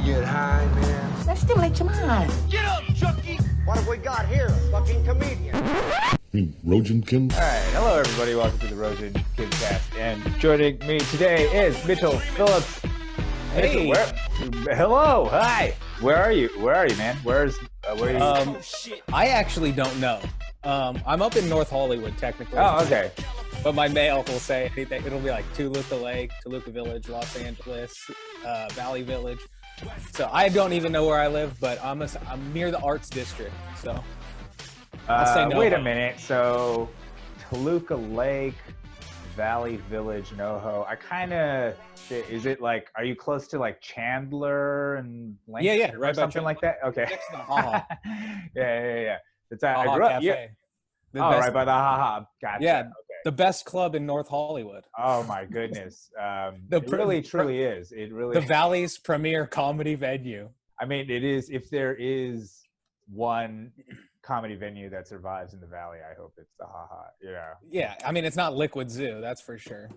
get high, man? That stimulates your mind. Get up, Chucky! What have we got here? A fucking comedian. Rojan Kim. All right, hello everybody. Welcome to the Rojan Kidcast, and joining me today is Mitchell Phillips. Hey. Mitchell, hello, hi. Where are you? Where are you, man? Where are you? I actually don't know. I'm up in North Hollywood, technically. Oh, okay. But my mail will say anything. It'll be like Toluca Lake, Toluca Village, Los Angeles, Valley Village. So I don't even know where I live, but I'm near the Arts District. So I'll say no. Wait a minute. So Toluca Lake, Valley Village, NoHo. I kind of. Is it like? Are you close to like Chandler and Lincoln? Yeah, right or something like that. Okay. Next to the Ha-Ha. yeah. It's Ha-Ha I grew up. Cafe. Yeah. The Oh, best, right by the Ha-Ha. Gotcha. Yeah, Okay. the best club in North Hollywood. Oh my goodness. It really truly is. It really The Valley's premier comedy venue. I mean, it is. If there is one comedy venue that survives in the Valley, I hope it's the Ha-Ha. Yeah. Yeah, I mean, it's not Liquid Zoo, that's for sure.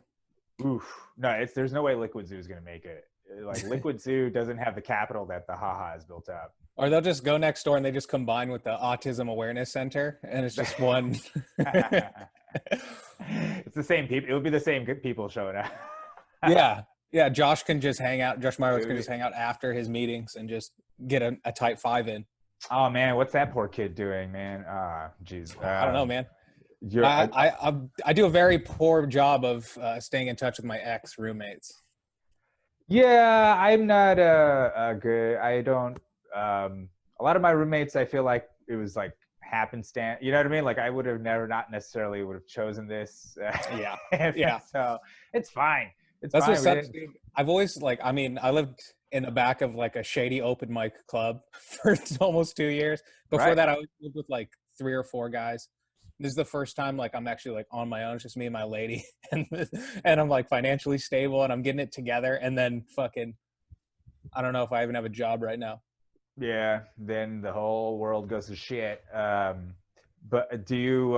Oof. No, there's no way Liquid Zoo is going to make it. Like Liquid Zoo doesn't have the capital that the Ha-Ha has built up. Or they'll just go next door and they just combine with the Autism Awareness Center, and it's just one. It's the same people. It would be the same people showing up. Yeah. Josh can just hang out. Josh Meyerowitz can just hang out after his meetings and just get a type 5 in. Oh man, what's that poor kid doing, man? Geez. I don't know, man. I do a very poor job of staying in touch with my ex roommates. Yeah, I'm not good. I don't. A lot of my roommates, I feel like it was like happenstance. You know what I mean? Like I would have not necessarily would have chosen this. Yeah. So it's fine. That's fine. what sucks, dude. I've always I lived in the back of like a shady open mic club for almost 2 years. Before that, I lived with like 3 or 4 guys. This is the first time like I'm actually like on my own. It's just me and my lady, and I'm like financially stable and I'm getting it together. And then fucking, I don't know if I even have a job right now. Yeah, then the whole world goes to shit. But do you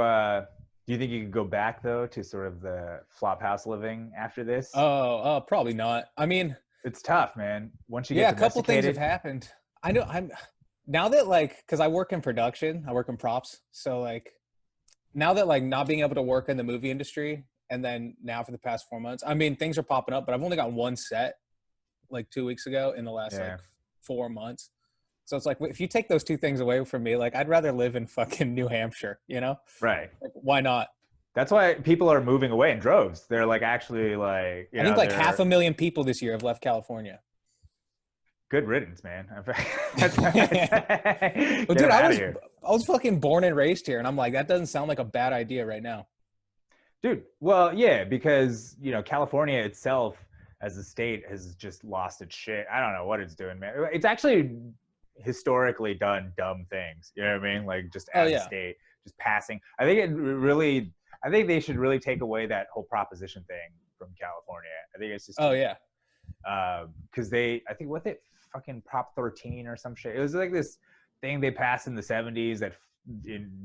think you could go back though to sort of the flop house living after this? Oh, probably not. I mean, it's tough, man. Once you get a couple things have happened. I know now that like, cause I work in production, I work in props. So like now that like not being able to work in the movie industry, and then now for the past 4 months, I mean, things are popping up, but I've only got one set like 2 weeks ago in the last like 4 months. So it's like, if you take those 2 things away from me, like I'd rather live in fucking New Hampshire, you know? Right. Like, why not? That's why people are moving away in droves. They're like actually like, I think like 500,000 people this year have left California. Good riddance, man. Well, dude, I was fucking born and raised here, and I'm like, that doesn't sound like a bad idea right now. Dude, well, yeah, because, you know, California itself as a state has just lost its shit. I don't know what it's doing, man. It's actually historically done dumb things. You know what I mean? Like just as a state, just passing. I think they should really take away that whole proposition thing from California. I think it's just because I think what they fucking Prop 13 or some shit. It was like this thing they passed in the 70s that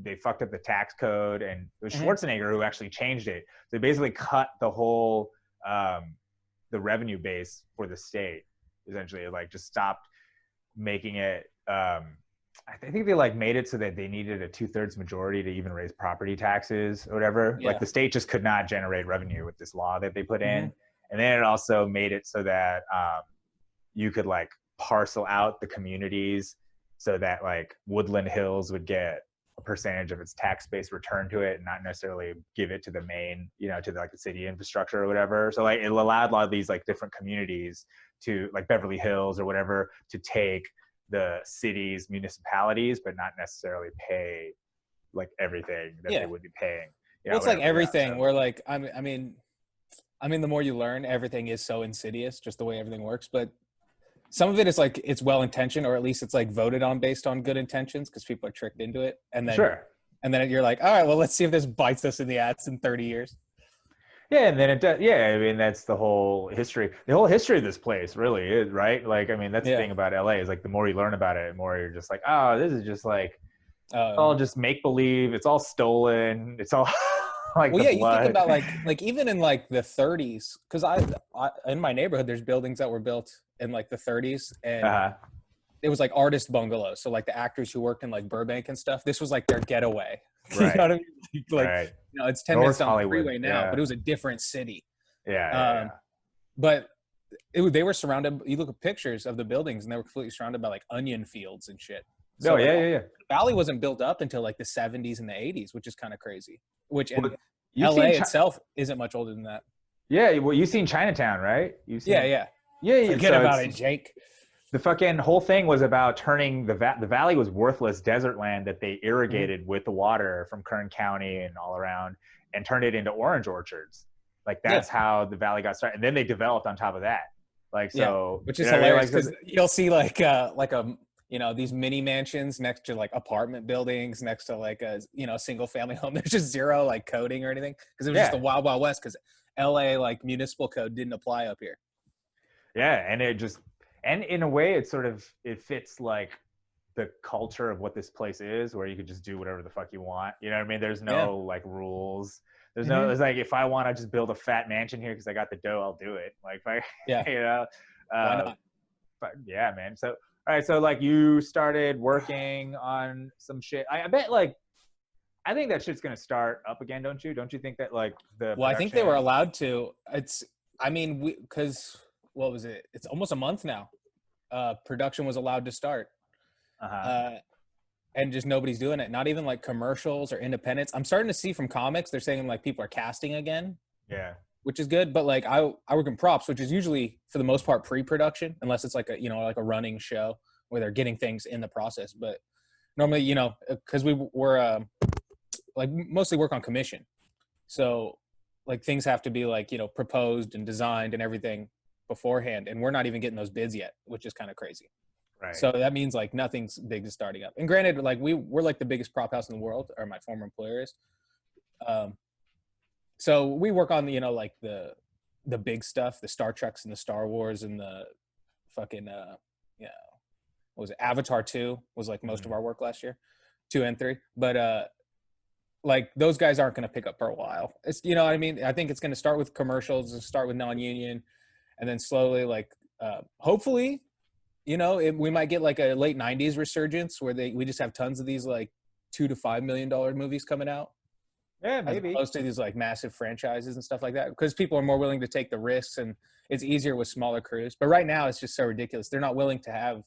they fucked up the tax code, and it was Schwarzenegger who actually changed it. So they basically cut the whole the revenue base for the state. Essentially, it like just stopped making it. I think they like made it so that they needed a 2/3 majority to even raise property taxes or whatever. Yeah. Like the state just could not generate revenue with this law that they put in. And then it also made it so that you could like parcel out the communities so that like Woodland Hills would get a percentage of its tax base returned to it and not necessarily give it to the main, you know, to like the city infrastructure or whatever. So like it allowed a lot of these like different communities to like Beverly Hills or whatever to take the city's municipalities, but not necessarily pay like everything that they would be paying. You know, it's like everything where like, I mean, the more you learn, everything is so insidious, just the way everything works. But some of it is like, it's well-intentioned, or at least it's like voted on based on good intentions because people are tricked into it. And then, and then you're like, all right, well, let's see if this bites us in the ass in 30 years. Yeah, and then it does. Yeah, I mean, that's the whole history. The whole history of this place really is, right? Like, I mean, that's the thing about LA is like the more you learn about it, the more you're just like, oh, this is just like all just make believe. It's all stolen. It's all like Well, the yeah, you blood. think about like even in like the 30s, because I in my neighborhood there's buildings that were built in like the 30s, and Uh-huh. it was like artist bungalows. So like the actors who worked in like Burbank and stuff, this was like their getaway. You know Right. what I mean? Like, Right. it's 10 minutes North down the Hollywood. freeway now, Yeah. but it was a different city. Yeah. Um, but they were surrounded. You look at pictures of the buildings, and they were completely surrounded by like onion fields and shit. So No, like, yeah. the valley wasn't built up until like the 70s and the 80s, which is kind of crazy. Which and Well, you've LA seen itself isn't much older than that. Yeah, well, you've seen Chinatown, right? You've seen Yeah. Yeah. Forget So about it, Jake. the fucking whole thing was about turning the valley was worthless desert land that they irrigated with the water from Kern County and all around, and turned it into orange orchards. Like that's how the valley got started, and then they developed on top of that. Like so, which is you know what I mean? hilarious because you'll see like a these mini mansions next to like apartment buildings next to like a single family home. There's just zero like coding or anything because it was just the wild west because LA like municipal code didn't apply up here. Yeah, and and in a way it fits like the culture of what this place is, where you could just do whatever the fuck you want. You know what I mean? There's no like rules. There's no, it's like, if I want to just build a fat mansion here because I got the dough, I'll do it. Like, if I, Why not? But yeah, man. So, all right. So like you started working on some shit. I bet like, I think that shit's going to start up again. Don't you? Don't you think that like I think they were allowed to. Because what was it? It's almost a month now. Production was allowed to start. And just nobody's doing it. Not even like commercials or independents. I'm starting to see from comics, they're saying like people are casting again. Yeah. Which is good. But like I work in props, which is usually for the most part pre-production, unless it's like like a running show where they're getting things in the process. But normally, because we're like mostly work on commission. So like things have to be like, proposed and designed and everything beforehand. And we're not even getting those bids yet, which is kind of crazy. Right. So that means like nothing's big is starting up. And granted, like we're like the biggest prop house in the world, or my former employer is. So we work on like the big stuff, the Star Treks and the Star Wars and the fucking what was it? Avatar 2 was like most of our work last year, 2 and 3. But like those guys aren't going to pick up for a while. It's what I mean. I think it's going to start with commercials and start with non-union, and then slowly like hopefully. We might get like a late 90s resurgence where we just have tons of these like $2 to $5 million movies coming out. Yeah, maybe. As opposed to these like massive franchises and stuff like that, because people are more willing to take the risks and it's easier with smaller crews. But right now it's just so ridiculous. They're not willing to have,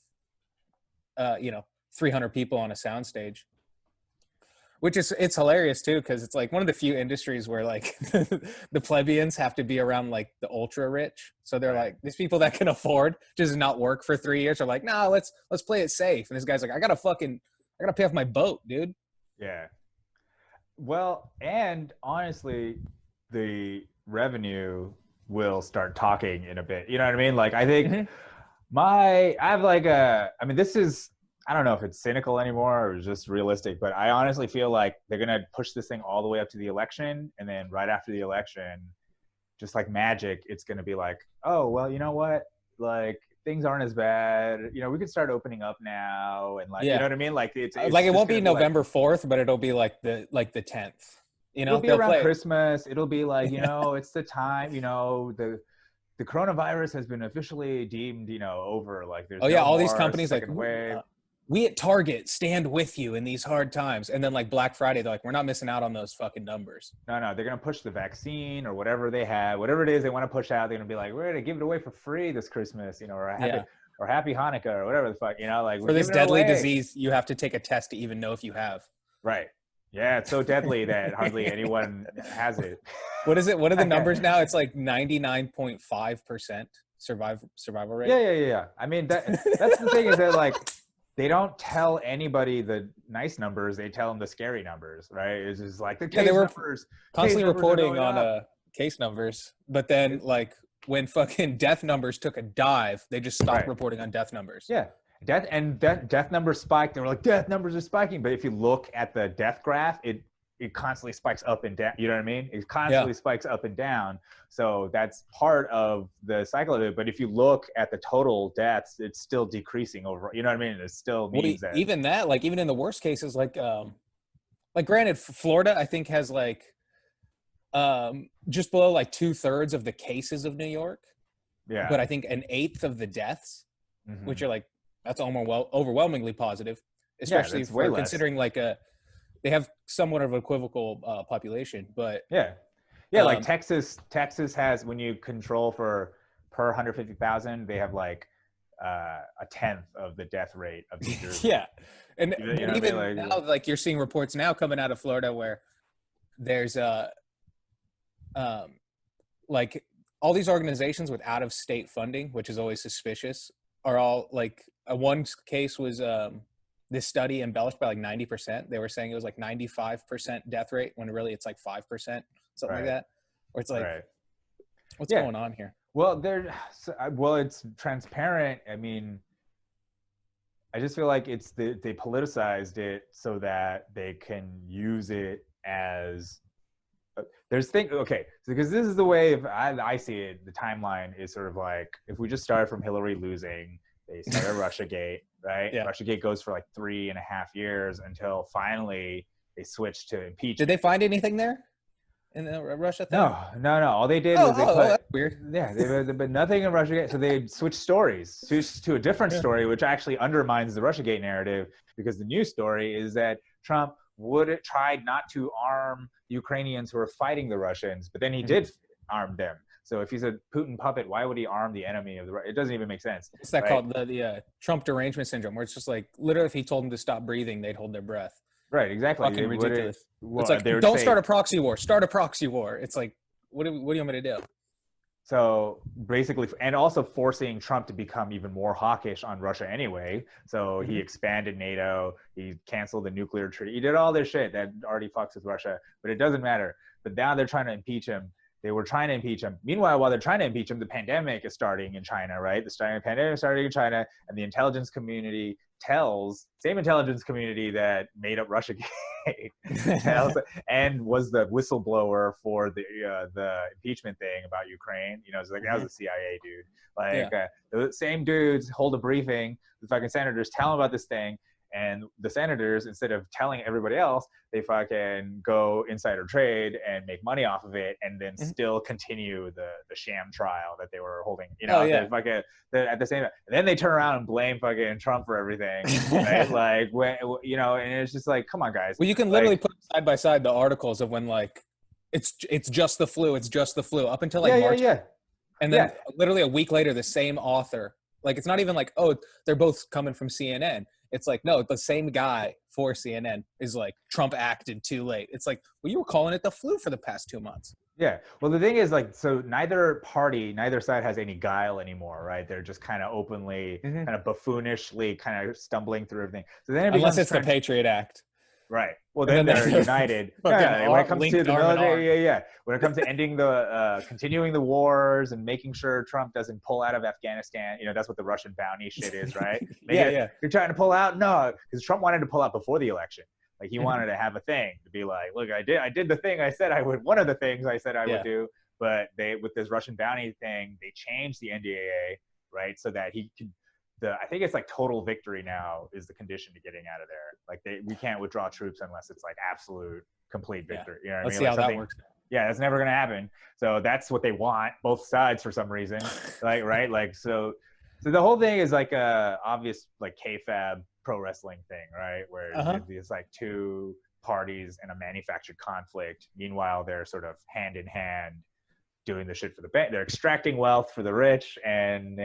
300 people on a soundstage. Which it's hilarious too, because it's like one of the few industries where like the plebeians have to be around like the ultra rich. So they're like, these people that can afford just not work for 3 years are like, no, let's play it safe. And this guy's like, I gotta pay off my boat, dude. Yeah. Well, and honestly, the revenue will start talking in a bit. You know what I mean? Like I think this is, I don't know if it's cynical anymore or just realistic, but I honestly feel like they're going to push this thing all the way up to the election. And then right after the election, just like magic, it's going to be like, oh, well, you know what? Like things aren't as bad. We could start opening up now. And like, you know what I mean? Like it's like, it won't be November 4th, but it'll be like the 10th, it'll be around Christmas. It'll be like, it's the time, the coronavirus has been officially deemed, over. Like there's all these companies like wave. We at Target stand with you in these hard times. And then like Black Friday, they're like, we're not missing out on those fucking numbers. No, they're going to push the vaccine or whatever they have, whatever it is they want to push out. They're going to be like, we're going to give it away for free this Christmas, or happy Hanukkah or whatever the fuck, like for this deadly disease, you have to take a test to even know if you have. Right. Yeah. It's so deadly that hardly anyone has it. What is it? What are the numbers now? It's like 99.5% survival rate. Yeah. I mean, that's the thing is that like, they don't tell anybody the nice numbers. They tell them the scary numbers, right? It's just like the case numbers. Constantly reporting on case numbers. But then like when fucking death numbers took a dive, they just stopped reporting on death numbers. Yeah. Death numbers spiked. They were like, death numbers are spiking. But if you look at the death graph, it constantly spikes up and down. You know what I mean? It constantly spikes up and down. So that's part of the cycle of it. But if you look at the total deaths, it's still decreasing over. You know what I mean? It still means that even like even in the worst cases, like granted, Florida I think has like just below like 2/3 of the cases of New York, Yeah. but I think 1/8 of the deaths, Mhm. which are like, that's almost overwhelmingly positive, Yeah, especially that's way for less. considering like they have somewhat of an equivocal population, but Yeah. Yeah, like Um, Texas has, when you control for per 150,000, they have like a tenth of the death rate of New Jersey. yeah, and You know but what I even mean? now, like you're seeing reports now coming out of Florida where there's like all these organizations with out of state funding, which is always suspicious, are all like one case was this study embellished by like 90%. They were saying it was like 95% death rate when really it's like 5%, something like Right. that. Where it's like, Right. what's Yeah. going on here? Well, well, it's transparent. I mean, I just feel like they politicized it so that they can use it as okay, because this is the way I see it. The timeline is sort of like, if we just start from Hillary losing, they started Russiagate, right? Yeah. Russiagate goes for like 3.5 years until finally they switched to impeachment. Did they find anything there in the Russia thing? No. All they did was they put. That's weird. Yeah, but nothing in Russiagate. So they switched stories to a different story, which actually undermines the Russiagate narrative, because the new story is that Trump tried not to arm the Ukrainians who are fighting the Russians, but then he did arm them. So if he's a Putin puppet, why would he arm the enemy of the? It doesn't even make sense. What's that called? The Trump derangement syndrome, where it's just like literally, if he told them to stop breathing, they'd hold their breath. Right, exactly. Fucking ridiculous. Well, it's like, don't start a proxy war. Start a proxy war. It's like, what do you want me to do? So basically, and also forcing Trump to become even more hawkish on Russia anyway. So he expanded NATO, he canceled the nuclear treaty, he did all this shit that already fucks with Russia, but it doesn't matter. But now they're trying to impeach him. They were trying to impeach him. Meanwhile, while they're trying to impeach him, the pandemic is starting in China, right? The pandemic is starting in China, and the intelligence community same intelligence community that made up Russiagate and was the whistleblower for the impeachment thing about Ukraine. You know, it's like, that was a CIA dude. Like, the same dudes hold a briefing. The fucking senators tell them about this thing, and the senators, instead of telling everybody else, they fucking go insider trade and make money off of it, and then still continue the sham trial that they were holding. You know, at the same time. And then they turn around and blame fucking Trump for everything. Right? Like, when, you know, and it's just like, come on, guys. Well, you can literally put side by side the articles of when like it's just the flu, up until like March. And then literally a week later, the same author, like, it's not even like, oh, they're both coming from CNN. It's like, no, the same guy for CNN is like, Trump acted too late. It's like, well, you were calling it the flu for the past 2 months. Yeah. Well, the thing is, like, so neither side has any guile anymore, right? They're just kind of openly, kind of buffoonishly kind of stumbling through everything. So then unless it's the Patriot Act. Right. Well, then they're united. When it comes to the military, when it comes to ending continuing the wars and making sure Trump doesn't pull out of Afghanistan, you know, that's what the Russian bounty shit is, right? You're trying to pull out? No, because Trump wanted to pull out before the election. Like, he wanted to have a thing to be like, look, I did the thing I said I would. One of the things I said I would do, but with this Russian bounty thing, they changed the NDAA, right, so that he could. I think it's like total victory now is the condition to getting out of there. Like, we can't withdraw troops unless it's like absolute complete victory. You know what Let's I see mean? how that works. Yeah, that's never gonna happen. So that's what they want, both sides, for some reason. Like, right? Like, so the whole thing is like a obvious like kayfabe pro wrestling thing, right? Where there's like two parties in a manufactured conflict. Meanwhile, they're sort of hand in hand doing the shit for the bank. They're extracting wealth for the rich and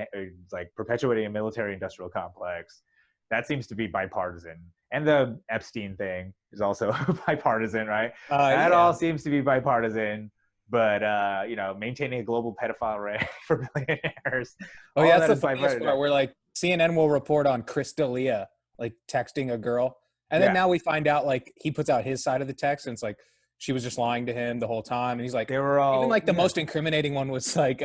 like perpetuating a military industrial complex. That seems to be bipartisan. And the Epstein thing is also bipartisan, right? That all seems to be bipartisan. But, you know, maintaining a global pedophile ring for billionaires. Oh, yeah, that's the funniest part, where like CNN will report on Chris D'Elia like texting a girl. And then now we find out like he puts out his side of the text, and it's like, she was just lying to him the whole time. And he's like, they were all, even like the most incriminating one was like,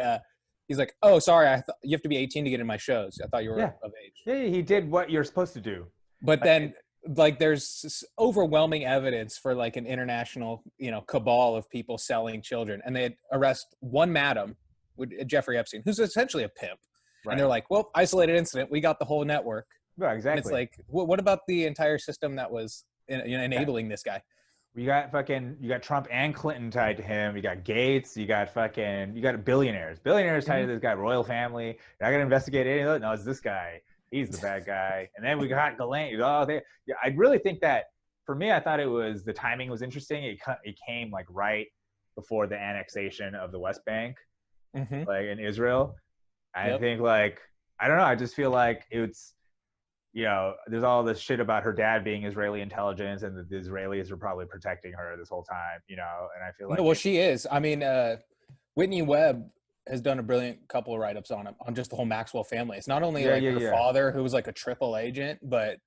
he's like, oh, sorry, you have to be 18 to get in my shows. I thought you were of age. Yeah, he did what you're supposed to do. But then like there's overwhelming evidence for like an international, you know, cabal of people selling children. And they arrest one madam, Jeffrey Epstein, who's essentially a pimp. Right. And they're like, well, isolated incident. We got the whole network. Yeah, exactly. And it's like, what about the entire system that was enabling this guy? You got Trump and Clinton tied to him. You got Gates. You got billionaires tied to this guy, royal family. You're not gonna investigate any of those. No, it's this guy. He's the bad guy. And then we got Ghislaine. I really think that for me, I thought the timing was interesting. It came like right before the annexation of the West Bank, like in Israel. I think like I don't know. I just feel like it's. There's all this shit about her dad being Israeli intelligence and the Israelis are probably protecting her this whole time, and I feel like... No, well, she is. I mean, Whitney Webb has done a brilliant couple of write-ups on just the whole Maxwell family. It's not only her father, who was like a triple agent, but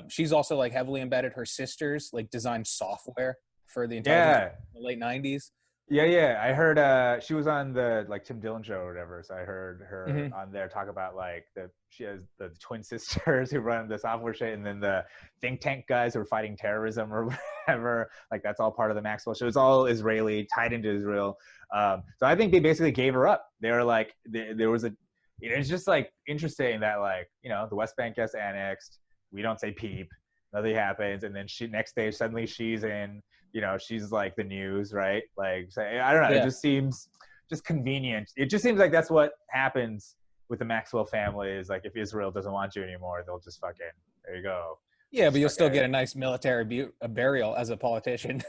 she's also like heavily embedded. Her sisters like designed software for the intelligence in the late 90s. Yeah. I heard she was on the like Tim Dillon show or whatever. So I heard her on there talk about like she has the twin sisters who run the software shit, and then the think tank guys who are fighting terrorism or whatever. Like that's all part of the Maxwell show. It's all Israeli, tied into Israel. So I think they basically gave her up. They were like, there was it's just like interesting that like the West Bank gets annexed. We don't say peep. Nothing happens, and then next day suddenly she's in. She's like the news, right? Like, I don't know. Yeah. It just seems just convenient. It just seems like that's what happens with the Maxwell family is like, if Israel doesn't want you anymore, they'll just fucking, there you go. Yeah, but you'll still get a nice military burial as a politician.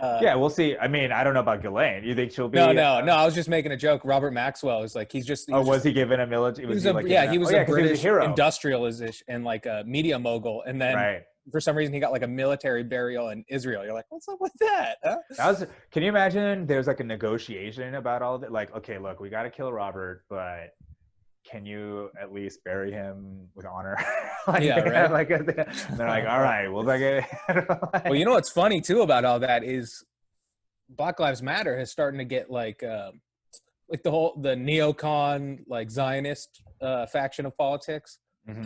Yeah, we'll see. I mean, I don't know about Ghislaine. You think she'll be? No. I was just making a joke. Robert Maxwell is like, was he given a military? He was a British industrialist and like a media mogul. And then for some reason he got like a military burial in Israel. You're like, what's up with that? Huh? Can you imagine there's like a negotiation about all of it? Like, okay, look, we got to kill Robert, but can you at least bury him with honor? Like, they're like, all right, well, well, you know what's funny too about all that is Black Lives Matter is starting to get like the neocon, like Zionist faction of politics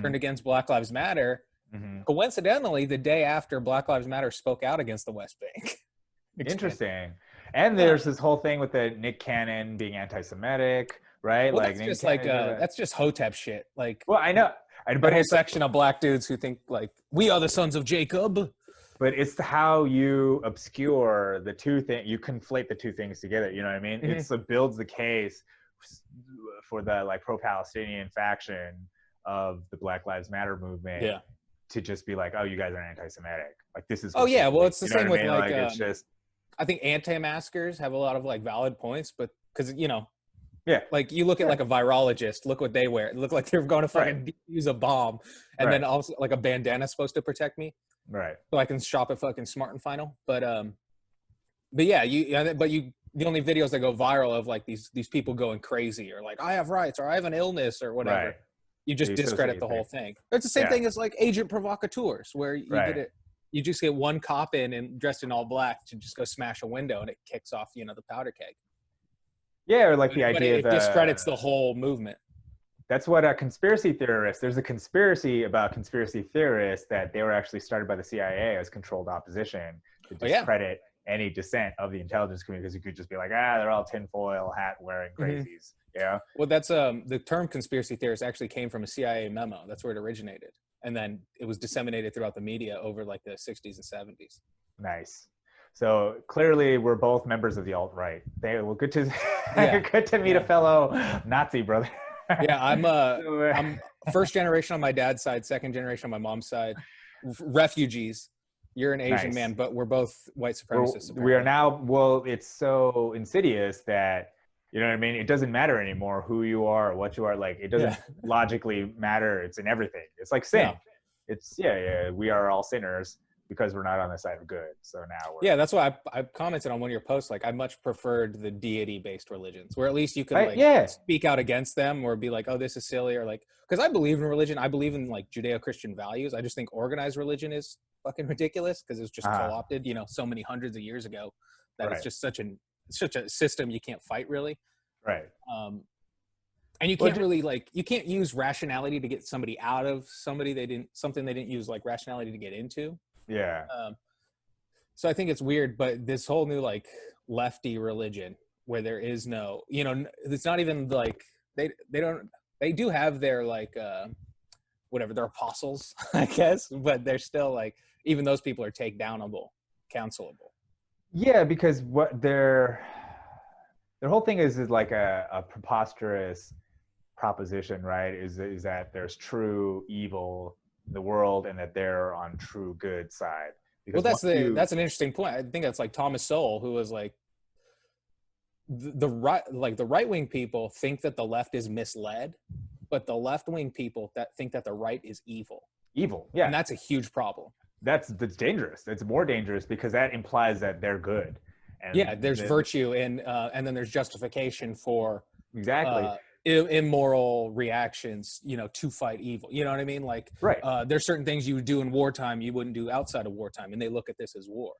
turned against Black Lives Matter. Coincidentally, the day after Black Lives Matter spoke out against the West Bank. Interesting. And there's this whole thing with the Nick Cannon being anti-Semitic, right? Well, that's just Hotep shit. Like, well, I know, but a section of black dudes who think like we are the sons of Jacob. But it's how you obscure the two things. You conflate the two things together. You know what I mean? It builds the case for the like pro-Palestinian faction of the Black Lives Matter movement. Yeah. To just be like, oh, you guys are anti-Semitic. Like this is. Oh yeah, well it's the same with like it's just. I think anti-maskers have a lot of like valid points, but because yeah, like you look at like a virologist, look what they wear. It look like they're going to fucking use a bomb, and then also like a bandana is supposed to protect me, right? So I can shop at fucking Smart and Final. But yeah, the only videos that go viral of like these people going crazy or like I have rights or I have an illness or whatever. Right. You just discredit the whole thing. It's the same thing as like agent provocateurs, where you just get one cop in and dressed in all black to just go smash a window and it kicks off, the powder keg. Yeah, or like the idea it discredits the whole movement. That's what a conspiracy theorist. There's a conspiracy about conspiracy theorists that they were actually started by the CIA as controlled opposition to discredit any dissent of the intelligence community, because you could just be like, they're all tinfoil hat wearing crazies. Yeah. Well, that's the term conspiracy theorist actually came from a CIA memo. That's where it originated. And then it was disseminated throughout the media over like the 60s and 70s. Nice. So clearly we're both members of the alt-right. Well, good to meet a fellow Nazi brother. Yeah, I'm first generation on my dad's side, second generation on my mom's side. Refugees. You're an Asian man, but we're both white supremacists. We are now, well, it's so insidious that, you know what I mean? It doesn't matter anymore who you are or what you are. Like, it doesn't logically matter. It's in everything. It's like sin. Yeah. It's, we are all sinners because we're not on the side of good. So now we're... Yeah, that's why I commented on one of your posts. Like, I much preferred the deity-based religions, where at least you could speak out against them or be like, oh, this is silly, or like, because I believe in religion. I believe in like Judeo-Christian values. I just think organized religion is fucking ridiculous because it was just co-opted, so many hundreds of years ago that it's just such a system you can't fight really. Right. And you can't really you can't use rationality to get somebody out of something they didn't use like rationality to get into. Yeah. So I think it's weird, but this whole new like lefty religion where there is no, it's not even like they do have their like whatever, they're apostles, I guess, but they're still like, even those people are takedownable, cancelable. Yeah, because what their whole thing is like a preposterous proposition, right? Is that there's true evil in the world and that they're on true good side. Because Well, that's an interesting point. I think that's like Thomas Sowell, who was like, the right-wing people think that the left is misled, but the left-wing people that think that the right is evil. Yeah, and that's a huge problem. That's dangerous. It's more dangerous because that implies that they're good. And yeah, there's virtue and then there's justification for exactly immoral reactions, to fight evil. You know what I mean? Like, right. There's certain things you would do in wartime you wouldn't do outside of wartime, and they look at this as war.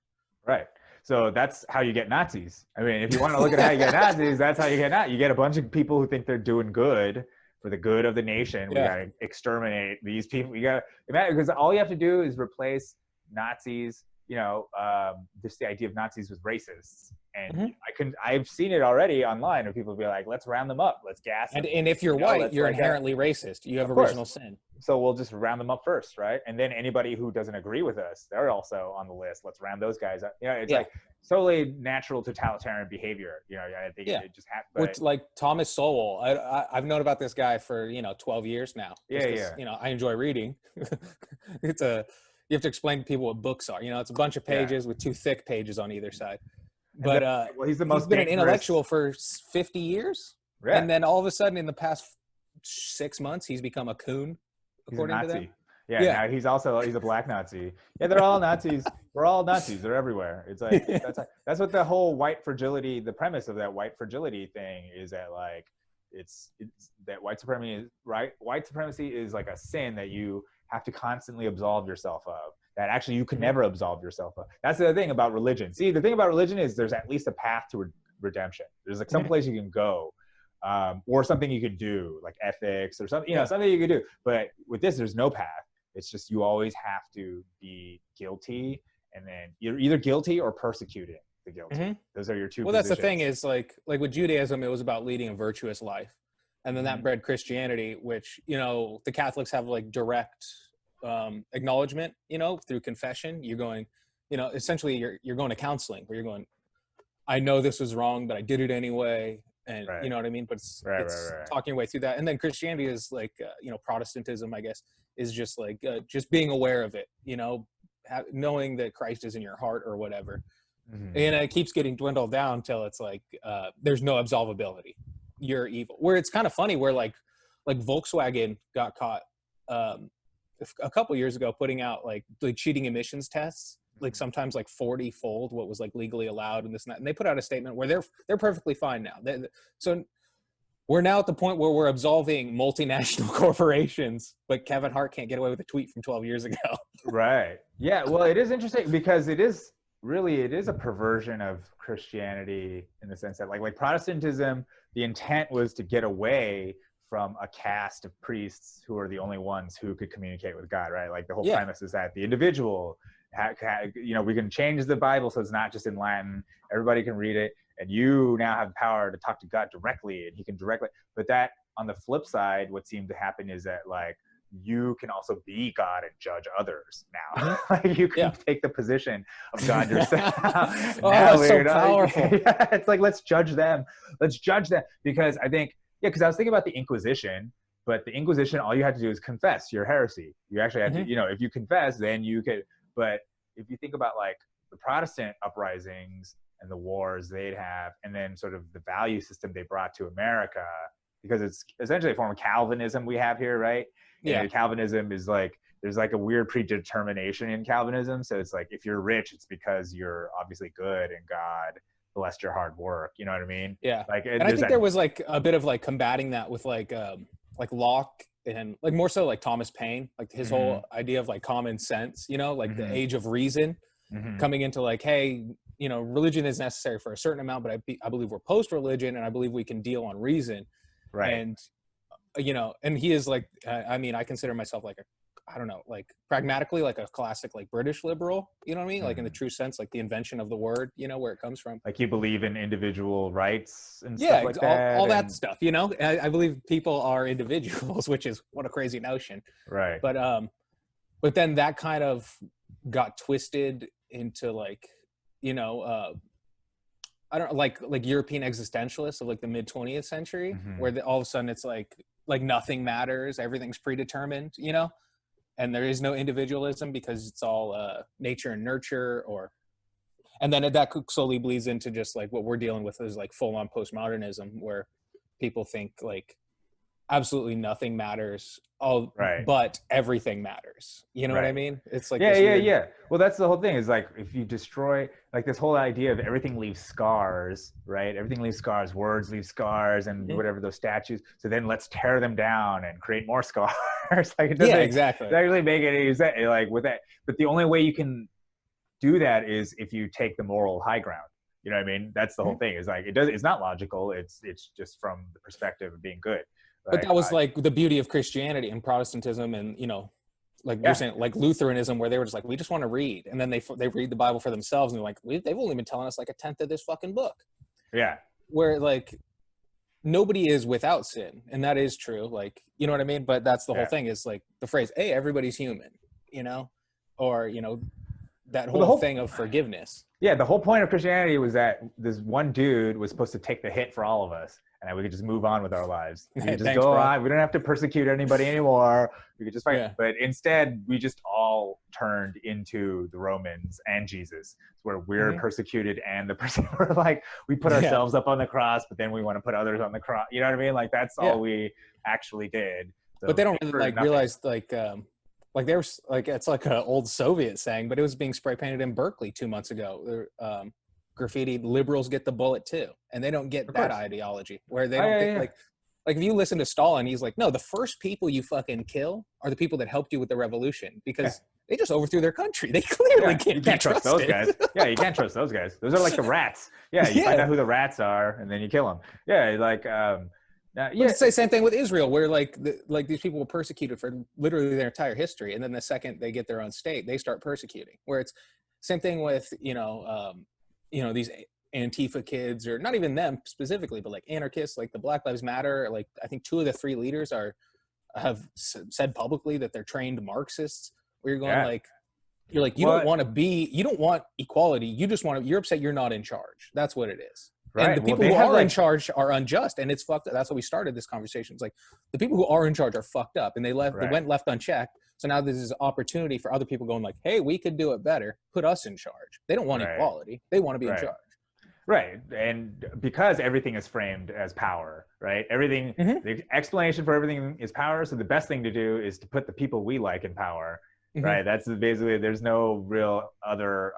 Right. So that's how you get Nazis. I mean, if you want to look at how you get Nazis, that's how you get Nazis. You get a bunch of people who think they're doing good for the good of the nation. We got to exterminate these people. You got to, because all you have to do is replace Nazis, just the idea of Nazis with racists. And I've seen it already online where people be like, let's round them up. Let's gas them. And if you're white, you're inherently racist. You have original sin. So we'll just round them up first, right? And then anybody who doesn't agree with us, they're also on the list. Let's round those guys up. It's like totally natural totalitarian behavior. I think it just happens. Which, like Thomas Sowell, I've known about this guy for 12 years now. I enjoy reading. You have to explain to people what books are. It's a bunch of pages with two thick pages on either side. But he's been an intellectual for 50 years, and then all of a sudden, in the past 6 months, he's become a coon, according to them. Now he's a black Nazi. Yeah, they're all Nazis. We're all Nazis. They're everywhere. It's like that's what the whole white fragility. The premise of that white fragility thing is that like it's that white supremacy is like a sin that you have to constantly absolve yourself of. That actually you can never absolve yourself of. That's the thing about religion. See, the thing about religion is there's at least a path to redemption. There's like some place you can go, or something you could do, like ethics or something, something you could do. But with this, there's no path. It's just you always have to be guilty, and then you're either guilty or persecuting the guilty. Those are your two. Well, that's the thing is like with Judaism, it was about leading a virtuous life, and then that bred Christianity, which the Catholics have like direct acknowledgement, through confession. You're going, essentially you're going to counseling where you're going, I know this was wrong, but I did it anyway. And you know what I mean? But it's talking your way through that. And then Christianity is like, Protestantism, I guess, is just like, just being aware of it, knowing that Christ is in your heart or whatever. And it keeps getting dwindled down until it's like, there's no absolvability. You're evil. Where it's kind of funny where like Volkswagen got caught, a couple years ago putting out like cheating emissions tests, like sometimes like 40-fold what was like legally allowed and this and that. And they put out a statement where they're perfectly fine now. So we're now at the point where we're absolving multinational corporations, but Kevin Hart can't get away with a tweet from 12 years ago. Right. Yeah. Well, it is interesting because it is a perversion of Christianity in the sense that like Protestantism, the intent was to get away from a caste of priests who are the only ones who could communicate with God, right? Like the whole premise is that the individual, we can change the Bible so it's not just in Latin. Everybody can read it, and you now have the power to talk to God directly, and He can directly. But that, on the flip side, what seemed to happen is that like you can also be God and judge others now. Like you can take the position of God yourself. That's so powerful. It's like let's judge them because I think. Yeah, because I was thinking about the Inquisition, but the Inquisition, all you had to do is confess your heresy. You actually had to, if you confess, then you could. But if you think about like the Protestant uprisings and the wars they'd have, and then sort of the value system they brought to America, because it's essentially a form of Calvinism we have here, right? Yeah. And Calvinism is like, there's like a weird predetermination in Calvinism. So it's like, if you're rich, it's because you're obviously good and God blessed your hard work. You know what I mean? Yeah. Like, and I think there was like a bit of like combating that with like Locke and like more so like Thomas Paine, like his whole idea of like common sense, like the age of reason coming into like, hey, religion is necessary for a certain amount, but I believe we're post-religion and I believe we can deal on reason. Right. And, and he is like, I mean, I consider myself like I don't know, like pragmatically, like a classic, like British liberal, you know what I mean? Like in the Mhm. true sense, like the invention of the word, you know, where it comes from. Like you believe in individual rights and Yeah, stuff like that, all that and stuff, you know. I believe people are individuals, which is what a crazy notion. right. But then that kind of got twisted into like, you know, I don't like European existentialists of like the mid 20th century, Mhm. where all of a sudden it's like nothing matters, everything's predetermined, you know, and there is no individualism because it's all nature and nurture, or and then that slowly bleeds into just like what we're dealing with is like full on postmodernism, where people think like absolutely nothing matters, all Right. but everything matters. You know what I Right. mean? It's like Yeah, this yeah, weird. yeah. Well, that's the whole thing is like if you destroy like this whole idea of everything leaves scars, right? Everything leaves scars, words leave scars and Mhm. whatever those statues. So then let's tear them down and create more scars. Like it Yeah, doesn't exactly. really make any sense like with that. But the only way you can do that is if you take the moral high ground. You know what I mean? That's the whole Mhm. thing. Is like it's not logical. It's just from the perspective of being good. But Like that was like the beauty of Christianity and Protestantism, and you know, like you're yeah, saying, like Lutheranism, where they were just like, we just want to read, and then they read the Bible for themselves, and they're like, they've only been telling us like a tenth of this fucking book. yeah, Where like nobody is without sin, and that is true. Like, you know what I mean? But that's the whole yeah. thing is like the phrase, "Hey, everybody's human," you know, or you know, that Well, the whole whole thing of forgiveness. yeah, the whole point of Christianity was that this one dude was supposed to take the hit for all of us, and that we could just move on with our lives. We could just Thanks, go bro. on. We don't have to persecute anybody anymore. We could just fight. Yeah. But instead, we just all turned into the Romans and Jesus, where we're Hmm. persecuted and the person. We're like we put Yeah. ourselves up on the cross, but then we want to put others on the cross. You know what I mean? Like that's all Yeah. we actually did. But they So don't really for like nothing. realize like there's like it's like an old Soviet saying, but it was being spray painted in Berkeley 2 months ago. Graffiti liberals get the bullet too, and they don't get Of that course. ideology where they Oh don't yeah, think yeah, like if you listen to Stalin, he's like, no, the first people you fucking kill are the people that helped you with the revolution yeah. because they just overthrew their country. They clearly Yeah, you can't be can't trust those trusted. guys. Yeah, you can't trust those guys. Those are like the rats. Yeah, you find Yeah. out who the rats are, and then you kill them. Yeah, like But yeah, it's the same thing with Israel, where like these people were persecuted for literally their entire history, and then the second they get their own state, they start persecuting. Where it's same thing with these Antifa kids, or not even them specifically, but like anarchists, like the Black Lives Matter. Like I think 2 of the 3 leaders have said publicly that they're trained Marxists. Where you're going yeah. like you don't What? want to be, you don't want equality. You just want to. You're upset you're not in charge. That's what it is. And the Right. Well, people they who have are in like charge are unjust, and it's fucked up. That's how we started this conversation. It's like the people who are in charge are fucked up, and they right, went left unchecked. So now there's this opportunity for other people going like, "Hey, we could do it better. Put us in charge." They don't want right, equality. They want to be in right, charge. right. And because everything is framed as power, right? Everything, Hmm. the explanation for everything is power. So the best thing to do is to put the people we like in power, Hmm. right? That's basically there's no real other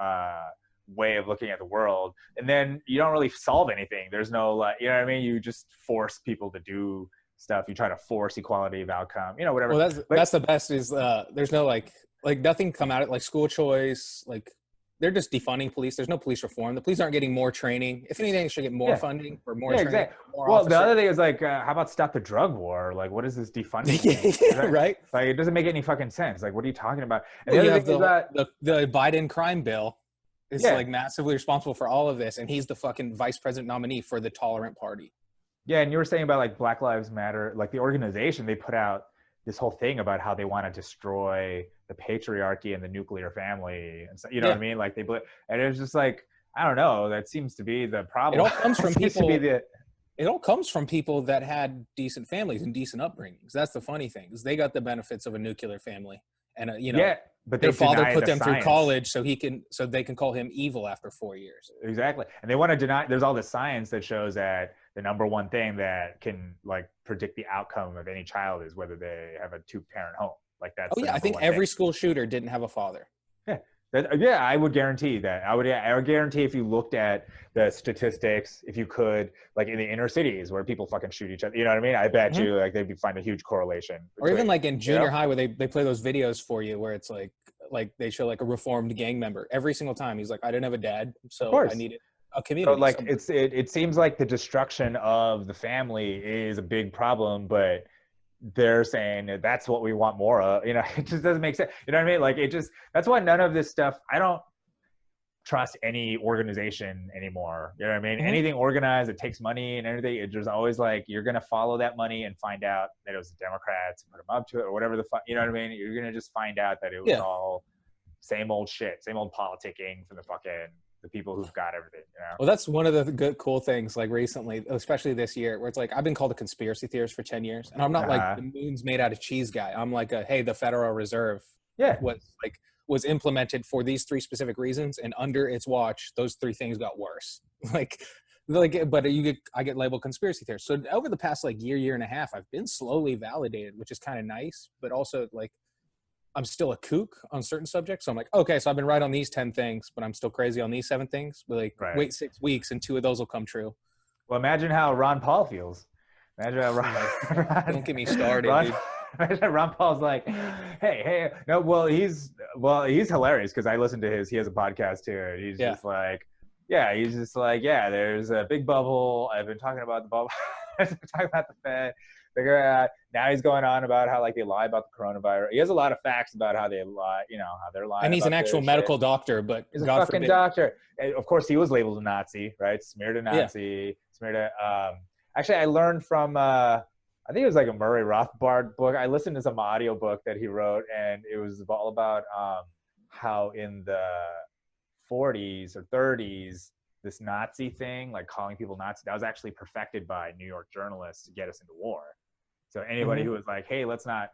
way of looking at the world, and then you don't really solve anything. There's no like, you know what I mean? You just force people to do stuff. You try to force equality of outcome, you know, whatever. Well, But that's the best. Is there's no like nothing come out of like school choice. Like they're just defunding police. There's no police reform. The police aren't getting more training. If anything, they should get more yeah, funding for more yeah, training, exactly. more Well, the officers. other thing is like, how about stop the drug war? Like, what is this defunding thing? Yeah, Right? right. Like, it doesn't make any fucking sense. Like, what are you talking about? And Well, the you other have thing is that, the Biden crime bill is yeah, like massively responsible for all of this, and he's the fucking vice president nominee for the tolerant party. yeah. And you were saying about like Black Lives Matter, like the organization, they put out this whole thing about how they want to destroy the patriarchy and the nuclear family, and so, you know what I Yeah, mean? Like and it was just like, I don't know. That seems to be the it problem. all comes It from seems to be people. the It all comes from people that had decent families and decent upbringings. That's the funny thing is they got the benefits of a nuclear family, and yeah. But their they father deny put the them through science. college so they can call him evil after 4 years. Exactly. And they want to deny there's all this science that shows that the number one thing that can like predict the outcome of any child is whether they have a 2-parent home. Like that's Oh the yeah, I number think one thing. every school shooter didn't have a father. Yeah. Yeah, I would guarantee that. I would guarantee if you looked at the statistics, if you could, like in the inner cities where people fucking shoot each other, you know what I mean? I bet Mhm. you like they'd find a huge correlation Or even between, like in you know? junior high where they play those videos for you where it's like they show like a reformed gang member every single time. He's like, I didn't have a dad, Of so I course. needed a So community. like So it seems like the destruction of the family is a big problem, but they're saying that that's what we want more of. You know, it just doesn't make sense. You know what I mean? Like, that's why none of this stuff, I don't trust any organization anymore. You know what I mean? Mhm. Anything organized, it takes money and everything. There's always like, you're going to follow that money and find out that it was the Democrats and put them up to it or whatever the fuck, you know what I mean? You're going to just find out that it was all same old shit, same old politicking from the people who've got everything, you know? Well, that's one of the good, cool things, like recently, especially this year, where it's like, I've been called a conspiracy theorist for 10 years. And I'm not like the moon's made out of cheese guy. I'm like, hey, the Federal Reserve was implemented for these 3 specific reasons. And under its watch, those 3 things got worse. But I get labeled conspiracy theorist. So over the past like year and a half, I've been slowly validated, which is kind of nice, but also like, I'm still a kook on certain subjects. So I'm like, okay, so I've been right on these 10 things, but I'm still crazy on these 7 things. But like, wait 6 weeks and 2 of those will come true. Well, imagine how Ron Paul feels. Imagine how Ron don't get me started, dude. Imagine Ron Paul's like, hey, no, well, he's hilarious because I listen to he has a podcast too. And he's just like, there's a big bubble. I've been talking about the bubble. I've been talking about the Fed. Figure out now he's going on about how like they lie about the coronavirus. He has a lot of facts about how they lie, you know, how they're lying. And he's an actual medical doctor, but he's a fucking doctor. And of course, he was labeled a Nazi, right? Smeared a Nazi. Smeared a. Actually, I learned from I think it was like a Murray Rothbard book. I listened to some audio book that he wrote, and it was all about how in the 40s or 30s this Nazi thing, like calling people Nazi, that was actually perfected by New York journalists to get us into war. So anybody who was like, hey, let's not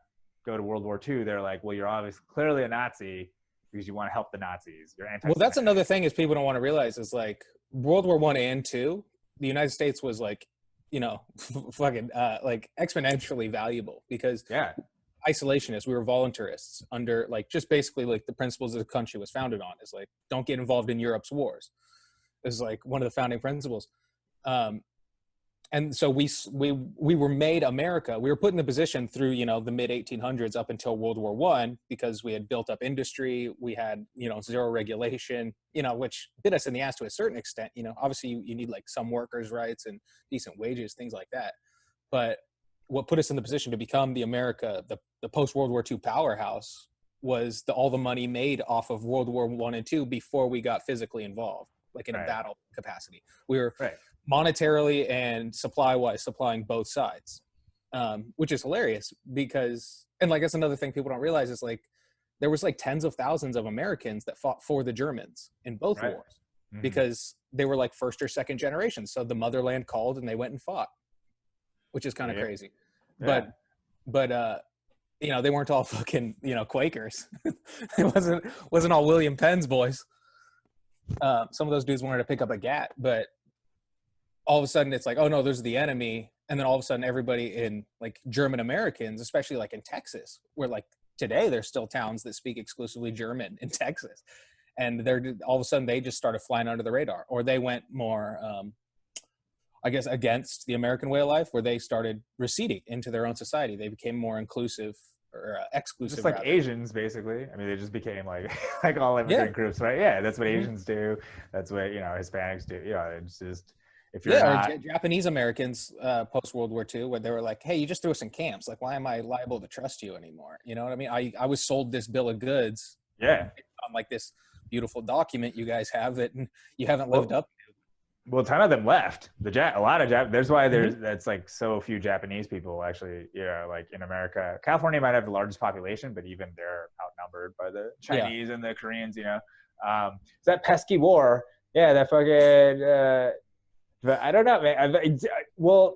go to World War II, they're like, well, you're obviously clearly a Nazi because you want to help the Nazis. You're anti. Well, that's another thing is people don't want to realize is like World War I and II, the United States was like, you know, fucking like exponentially valuable because isolationists, we were voluntarists under like just basically like the principles of the country was founded on is like, don't get involved in Europe's wars. Is like one of the founding principles. And so we were made America. We were put in the position through, you know, the mid 1800s up until World War I, because we had built up industry. We had, you know, zero regulation, you know, which bit us in the ass to a certain extent. You know, obviously you need like some workers' rights and decent wages, things like that. But what put us in the position to become the America, the post World War II powerhouse was all the money made off of World War I and II before we got physically involved, like in a battle capacity. We were monetarily and supply-wise supplying both sides, which is hilarious because, and like that's another thing people don't realize is like there was like tens of thousands of Americans that fought for the Germans in both wars because they were like first or second generation. So the motherland called and they went and fought, which is kind of crazy. But you know, they weren't all fucking, you know, Quakers. It wasn't all William Penn's boys. Some of those dudes wanted to pick up a gat, but all of a sudden it's like, oh no, there's the enemy. And then all of a sudden everybody in like German Americans, especially like in Texas, where like today there's still towns that speak exclusively German in Texas. And they're all of a sudden they just started flying under the radar, or they went more, I guess, against the American way of life, where they started receding into their own society. They became more inclusive or exclusive. Just like Asians, basically. I mean, they just became like like all immigrant groups, right? Yeah, that's what Asians do. That's what, you know, Hispanics do. You know, it's just, if you're not... or Japanese Americans post World War II, where they were like, hey, you just threw us in camps. Like, why am I liable to trust you anymore? You know what I mean? I was sold this bill of goods. Yeah. On like this beautiful document you guys have that you haven't lived up to. Well, a ton of them left. A lot of there's why that's like so few Japanese people actually, you know, like in America. California might have the largest population, but even they're outnumbered by the Chinese and the Koreans, you know. It's that pesky war. Yeah, that fucking, but I don't know, man. Well,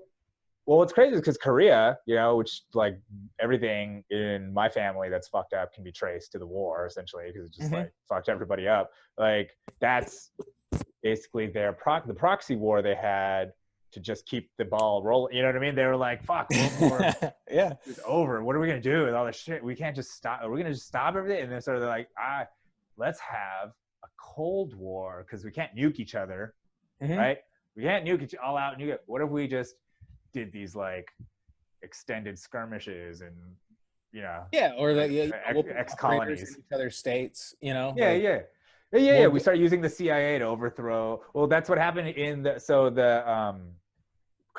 what's crazy is because Korea, you know, which like everything in my family that's fucked up can be traced to the war, essentially, because it just like fucked everybody up. Like that's basically the proxy war they had to just keep the ball rolling. You know what I mean? They were like, fuck, World War it's over. What are we going to do with all this shit? We can't just stop. Are we going to just stop everything? And then sort of they're like, let's have a Cold War because we can't nuke each other, right? We can't nuke each all out. What if we just did these like extended skirmishes and, you know, or the ex-colonies, each other's states, you know, we start using the CIA to overthrow. Well, that's what happened in the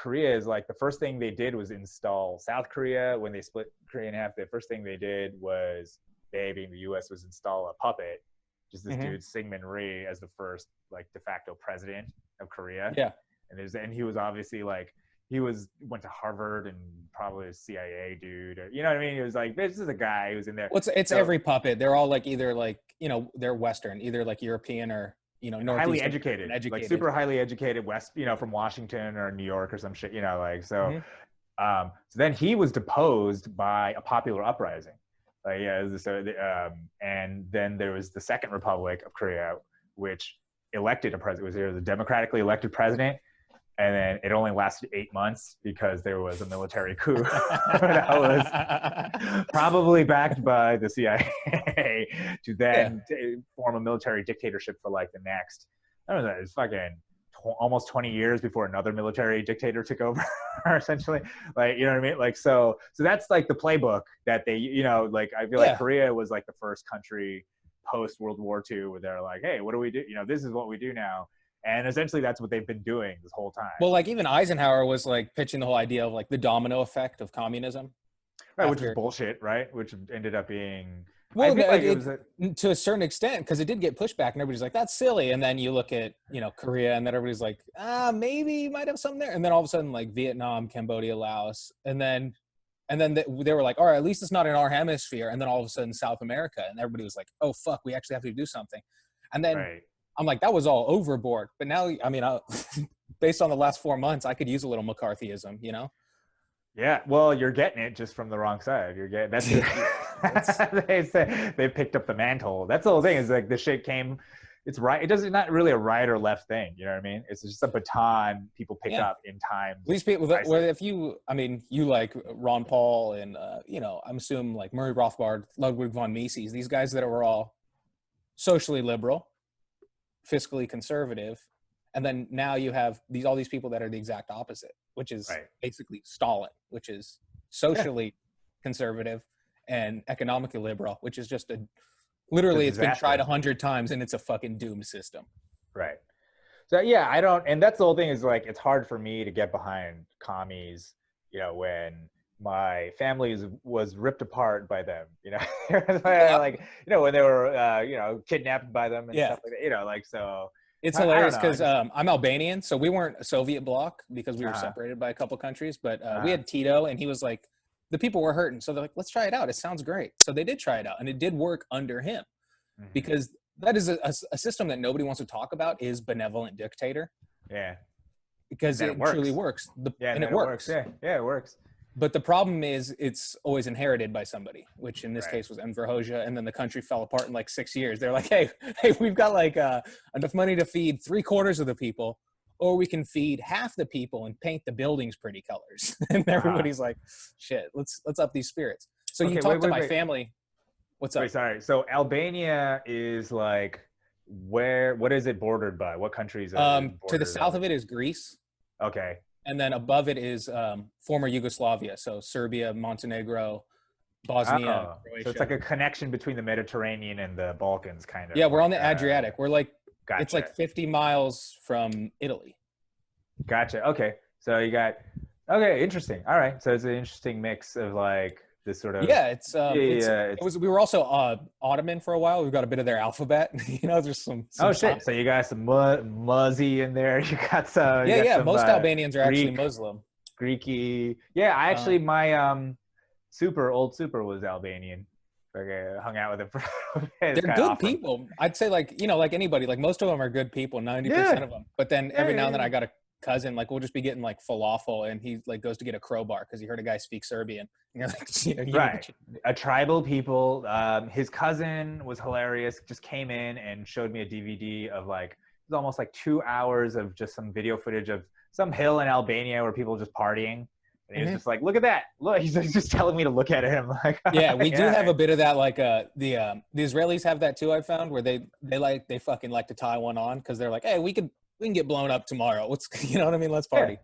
Korea is like the first thing they did was install South Korea when they split Korea in half. The first thing they did was, they being the U.S., was install a puppet, just this dude Syngman Rhee, as the first like de facto president of Korea. Yeah. And he was obviously like, went to Harvard and probably a CIA dude, or, you know what I mean? He was like, this is a guy who's in there. Well, it's every puppet. They're all like either like, you know, they're Western, either like European or, you know, highly educated, like super highly educated West, you know, from Washington or New York or some shit, you know, like, so, so then he was deposed by a popular uprising. And then there was the Second Republic of Korea, which elected a president. There was a democratically elected president, and then it only lasted 8 months because there was a military coup that was probably backed by the CIA to then form a military dictatorship for like the next, I don't know, it's fucking almost 20 years before another military dictator took over, essentially. Like, you know what I mean? Like, so that's like the playbook that they, you know, like, I feel like Korea was like the first country post World War II where they're like, hey, what do we do? You know, this is what we do now. And essentially that's what they've been doing this whole time. Well, like even Eisenhower was like pitching the whole idea of like the domino effect of communism. Right, which is bullshit, right? Which ended up being... Well, to a certain extent, because it did get pushback, and everybody's like, "That's silly." And then you look at, you know, Korea, and then everybody's like, maybe you might have something there." And then all of a sudden, like Vietnam, Cambodia, Laos, and then they were like, "All right, at least it's not in our hemisphere." And then all of a sudden, South America, and everybody was like, "Oh fuck, we actually have to do something." And then I'm like, that was all overboard. But now, I mean, based on the last 4 months, I could use a little McCarthyism, you know? Yeah, well, you're getting it just from the wrong side. You're getting they picked up the mantle. That's the whole thing. Is like the shit came. It's right. It doesn't not really a right or left thing. You know what I mean? It's just a baton people pick up in time. These people. Well, if you, I mean, you like Ron Paul and you know, I'm assuming like Murray Rothbard, Ludwig von Mises. These guys that were all socially liberal, fiscally conservative, and then now you have all these people that are the exact opposite, which is basically Stalin, which is socially conservative and economically liberal, which is just literally it's been tried 100 times and it's a fucking doomed system. Right. So yeah, I don't, and that's the whole thing is like, it's hard for me to get behind commies, you know, when my family was ripped apart by them, you know, like, you know, when they were, you know, kidnapped by them and stuff like that, you know, like, so. It's hilarious because I'm Albanian, so we weren't a Soviet bloc because we were separated by a couple countries, but we had Tito, and he was like, the people were hurting, so they're like, let's try it out. It sounds great. So they did try it out, and it did work under him because that is a system that nobody wants to talk about is benevolent dictator. Yeah. Because it truly works. And it works. Yeah, it works. But the problem is it's always inherited by somebody, which in this case was Enver Hoxha, and then the country fell apart in like 6 years. They're like, hey, we've got like enough money to feed 3/4 of the people, or we can feed half the people and paint the buildings pretty colors. And everybody's like, shit, let's up these spirits. So you talk to my family. What's up? Wait, sorry. So Albania is like what is it bordered by? What countries? To the south of it is Greece. Okay. And then above it is former Yugoslavia, so Serbia, Montenegro, Bosnia, Croatia. So it's like a connection between the Mediterranean and the Balkans, kind of. Yeah, we're on the Adriatic. We're like, it's like 50 miles from Italy. Gotcha. Okay. So you got, interesting. All right. So it's an interesting mix of like this sort of. Yeah, we were also Ottoman for a while. We've got a bit of their alphabet. You know, there's some shit. So you got some Muzzy in there. You got some. Most Albanians are actually Muslim. Greeky. Yeah, I actually my old super was Albanian. I hung out with him for a bit. They're good people. I'd say like, you know, like anybody, like most of them are good people, 90% of them. But then every now and then I got a cousin, like we'll just be getting like falafel and he like goes to get a crowbar because he heard a guy speak Serbian. And you're like, you know, a tribal people. His cousin was hilarious, just came in and showed me a DVD of like, it was almost like 2 hours of just some video footage of some hill in Albania where people were just partying. And he was just like, look at that. Look, he's just telling me to look at it. I'm like, yeah, we do have a bit of that. Like the Israelis have that too. I found where they fucking like to tie one on because they're like, hey, we can get blown up tomorrow. You know what I mean? Let's party. Yeah.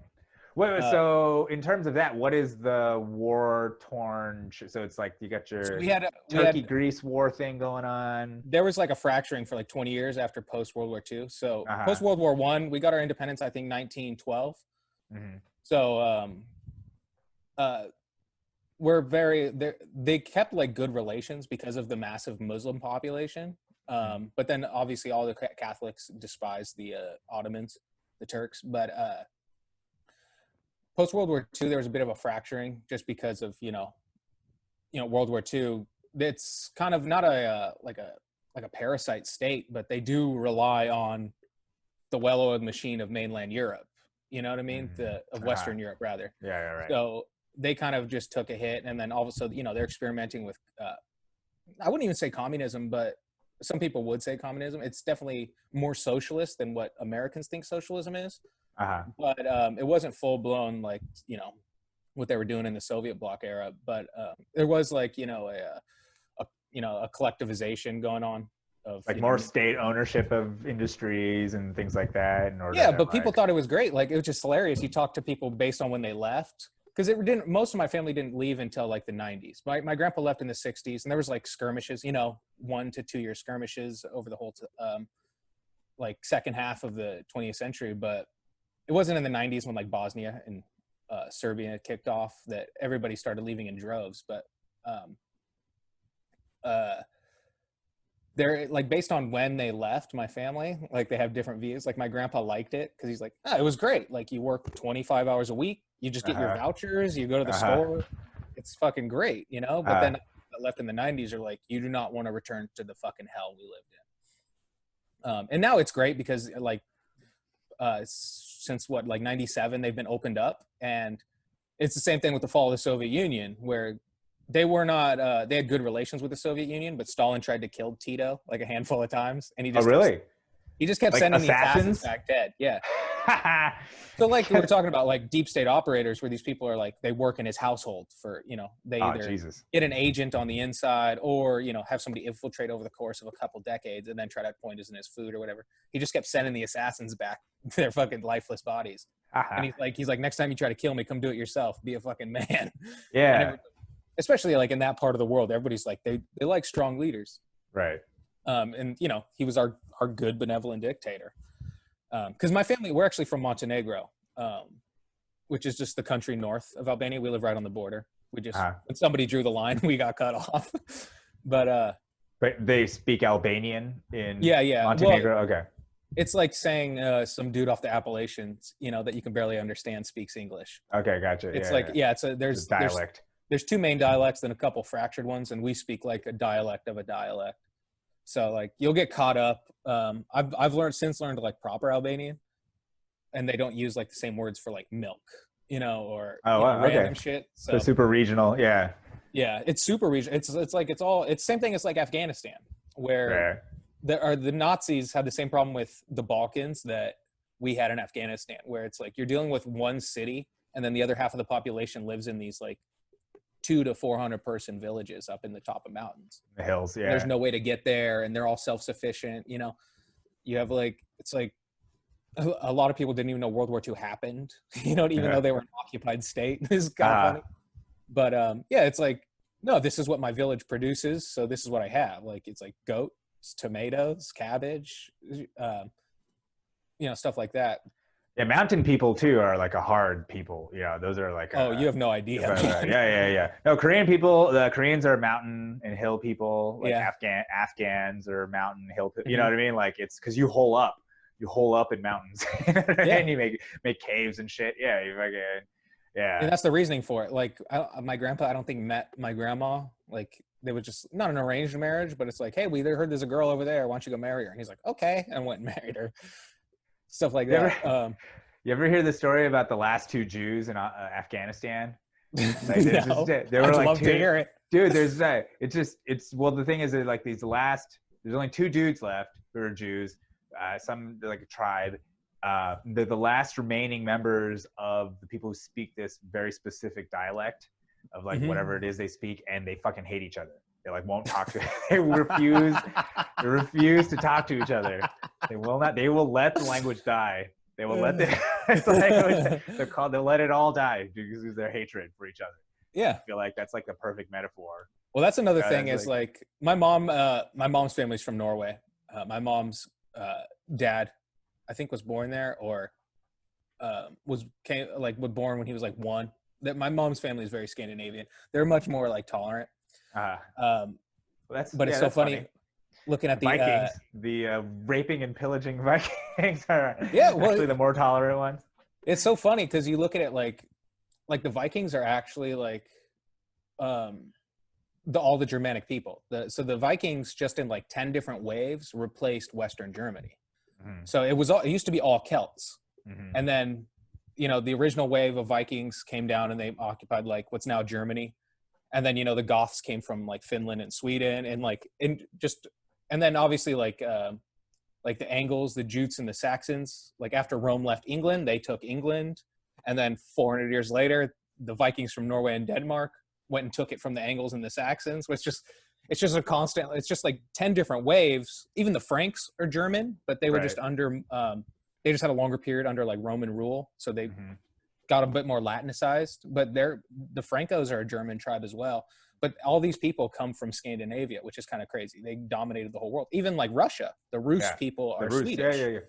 Wait, so in terms of that, what is the war-torn? So it's like you got your Turkey-Greece war thing going on. There was like a fracturing for like 20 years after post-World War II. So post-World War I, we got our independence, I think, 1912. So we're they kept like good relations because of the massive Muslim population. But then obviously all the Catholics despise the Ottomans, the Turks. But post World War II, there was a bit of a fracturing just because of World War II. It's kind of not a parasite state, but they do rely on the well-oiled machine of mainland Europe. You know what I mean? Of Western Europe, rather. Yeah, right. So they kind of just took a hit, and then all of a sudden, they're experimenting with. I wouldn't even say communism, but some people would say communism. It's definitely more socialist than what Americans think socialism is. But it wasn't full blown like what they were doing in the Soviet bloc era. But there was like a collectivization going on of like more state ownership of industries and things like that. But people thought it was great. Like it was just hilarious. You talk to people based on when they left. Because most of my family didn't leave until like the 90s. My grandpa left in the 60s, and there was like skirmishes, 1 to 2 year skirmishes over the whole like second half of the 20th century. But it wasn't in the 90s when like Bosnia and Serbia kicked off that everybody started leaving in droves. But they're like based on when they left, my family, like they have different views. Like my grandpa liked it because he's like, it was great. Like you work 25 hours a week. You just get your vouchers, you go to the store. It's fucking great, But then left in the 90s are like, you do not want to return to the fucking hell we lived in. And now it's great because like since 97, they've been opened up. And it's the same thing with the fall of the Soviet Union, where they were not, they had good relations with the Soviet Union, but Stalin tried to kill Tito like a handful of times. And he just he just kept like sending assassins? the assassins back dead. Yeah. So like we were talking about like deep state operators where these people are like, they work in his household for, they either get an agent on the inside or, have somebody infiltrate over the course of a couple decades and then try to have poisons in his food or whatever. He just kept sending the assassins back to their fucking lifeless bodies. And he's like, next time you try to kill me, come do it yourself. Be a fucking man. Yeah. Especially like in that part of the world, everybody's like, they like strong leaders. Right. And he was our good benevolent dictator. Because my family, we're actually from Montenegro, which is just the country north of Albania. We live right on the border. We just when somebody drew the line, we got cut off. But they speak Albanian in Well, Montenegro. Okay. It's like saying some dude off the Appalachians, that you can barely understand speaks English. Okay, gotcha. It's there's dialect. There's two main dialects and a couple fractured ones, and we speak like a dialect of a dialect. So like you'll get caught up. I've since learned like proper Albanian, and they don't use like the same words for like milk, or random shit. So super regional, yeah. Yeah, it's super regional. It's same thing as like Afghanistan, where the Nazis had the same problem with the Balkans that we had in Afghanistan, where it's like you're dealing with one city, and then the other half of the population lives in these like 200 to 400 person villages up in the top of mountains, the hills. Yeah, there's no way to get there, and they're all self-sufficient. You have like it's like a lot of people didn't even know World War II happened. Even though they were an occupied state. This is kind of funny, but it's like no, this is what my village produces, so this is what I have. Like it's like goats, tomatoes, cabbage, stuff like that. Yeah, mountain people too are like a hard people. Those are like. You have no idea. Yeah. No, Korean people. The Koreans are mountain and hill people. Like Afghans are mountain hill. You know what I mean? Like it's because you hole up. You hole up in mountains, and you make caves and shit. Yeah, you fucking. Yeah. And that's the reasoning for it. Like my grandpa, I don't think met my grandma. Like they was just not an arranged marriage, but it's like, hey, we heard there's a girl over there. Why don't you go marry her? And he's like, okay, and went and married her. Stuff like that. You ever hear the story about the last two Jews in Afghanistan? Like, no, they were I'd like love to hear it. Dude, the thing is that like there's only two dudes left who are Jews. Some like a tribe. They're the last remaining members of the people who speak this very specific dialect of like whatever it is they speak, and they fucking hate each other. They like won't talk to. They refuse to talk to each other. They will not. They will let the language die. They will let the language. They'll let it all die because of their hatred for each other. Yeah, I feel like that's like the perfect metaphor. Well, that's another thing. Is like my mom's family's from Norway. My mom's dad, I think, was born there, or was born when he was like 1. That my mom's family is very Scandinavian. They're much more like tolerant. Well, But it's so funny looking at the Vikings, the raping and pillaging Vikings are Yeah, well, actually the more tolerant ones. it's so funny because you look at it like the Vikings are actually like all the Germanic people. So the Vikings just in like 10 different waves replaced Western Germany. So it used to be all Celts. And then, the original wave of Vikings came down and they occupied like what's now Germany. And then, the Goths came from like Finland and Sweden and then obviously like the Angles, the Jutes and the Saxons, like after Rome left England, they took England. And then 400 years later, the Vikings from Norway and Denmark went and took it from the Angles and the Saxons. It's just a constant, it's just like 10 different waves. Even the Franks are German, but they were just under, they just had a longer period under like Roman rule. So they got a bit more Latinicized, but the Francos are a German tribe as well. But all these people come from Scandinavia, which is kind of crazy. They dominated the whole world. Even like Russia, the Rus people are Swedish. Yeah.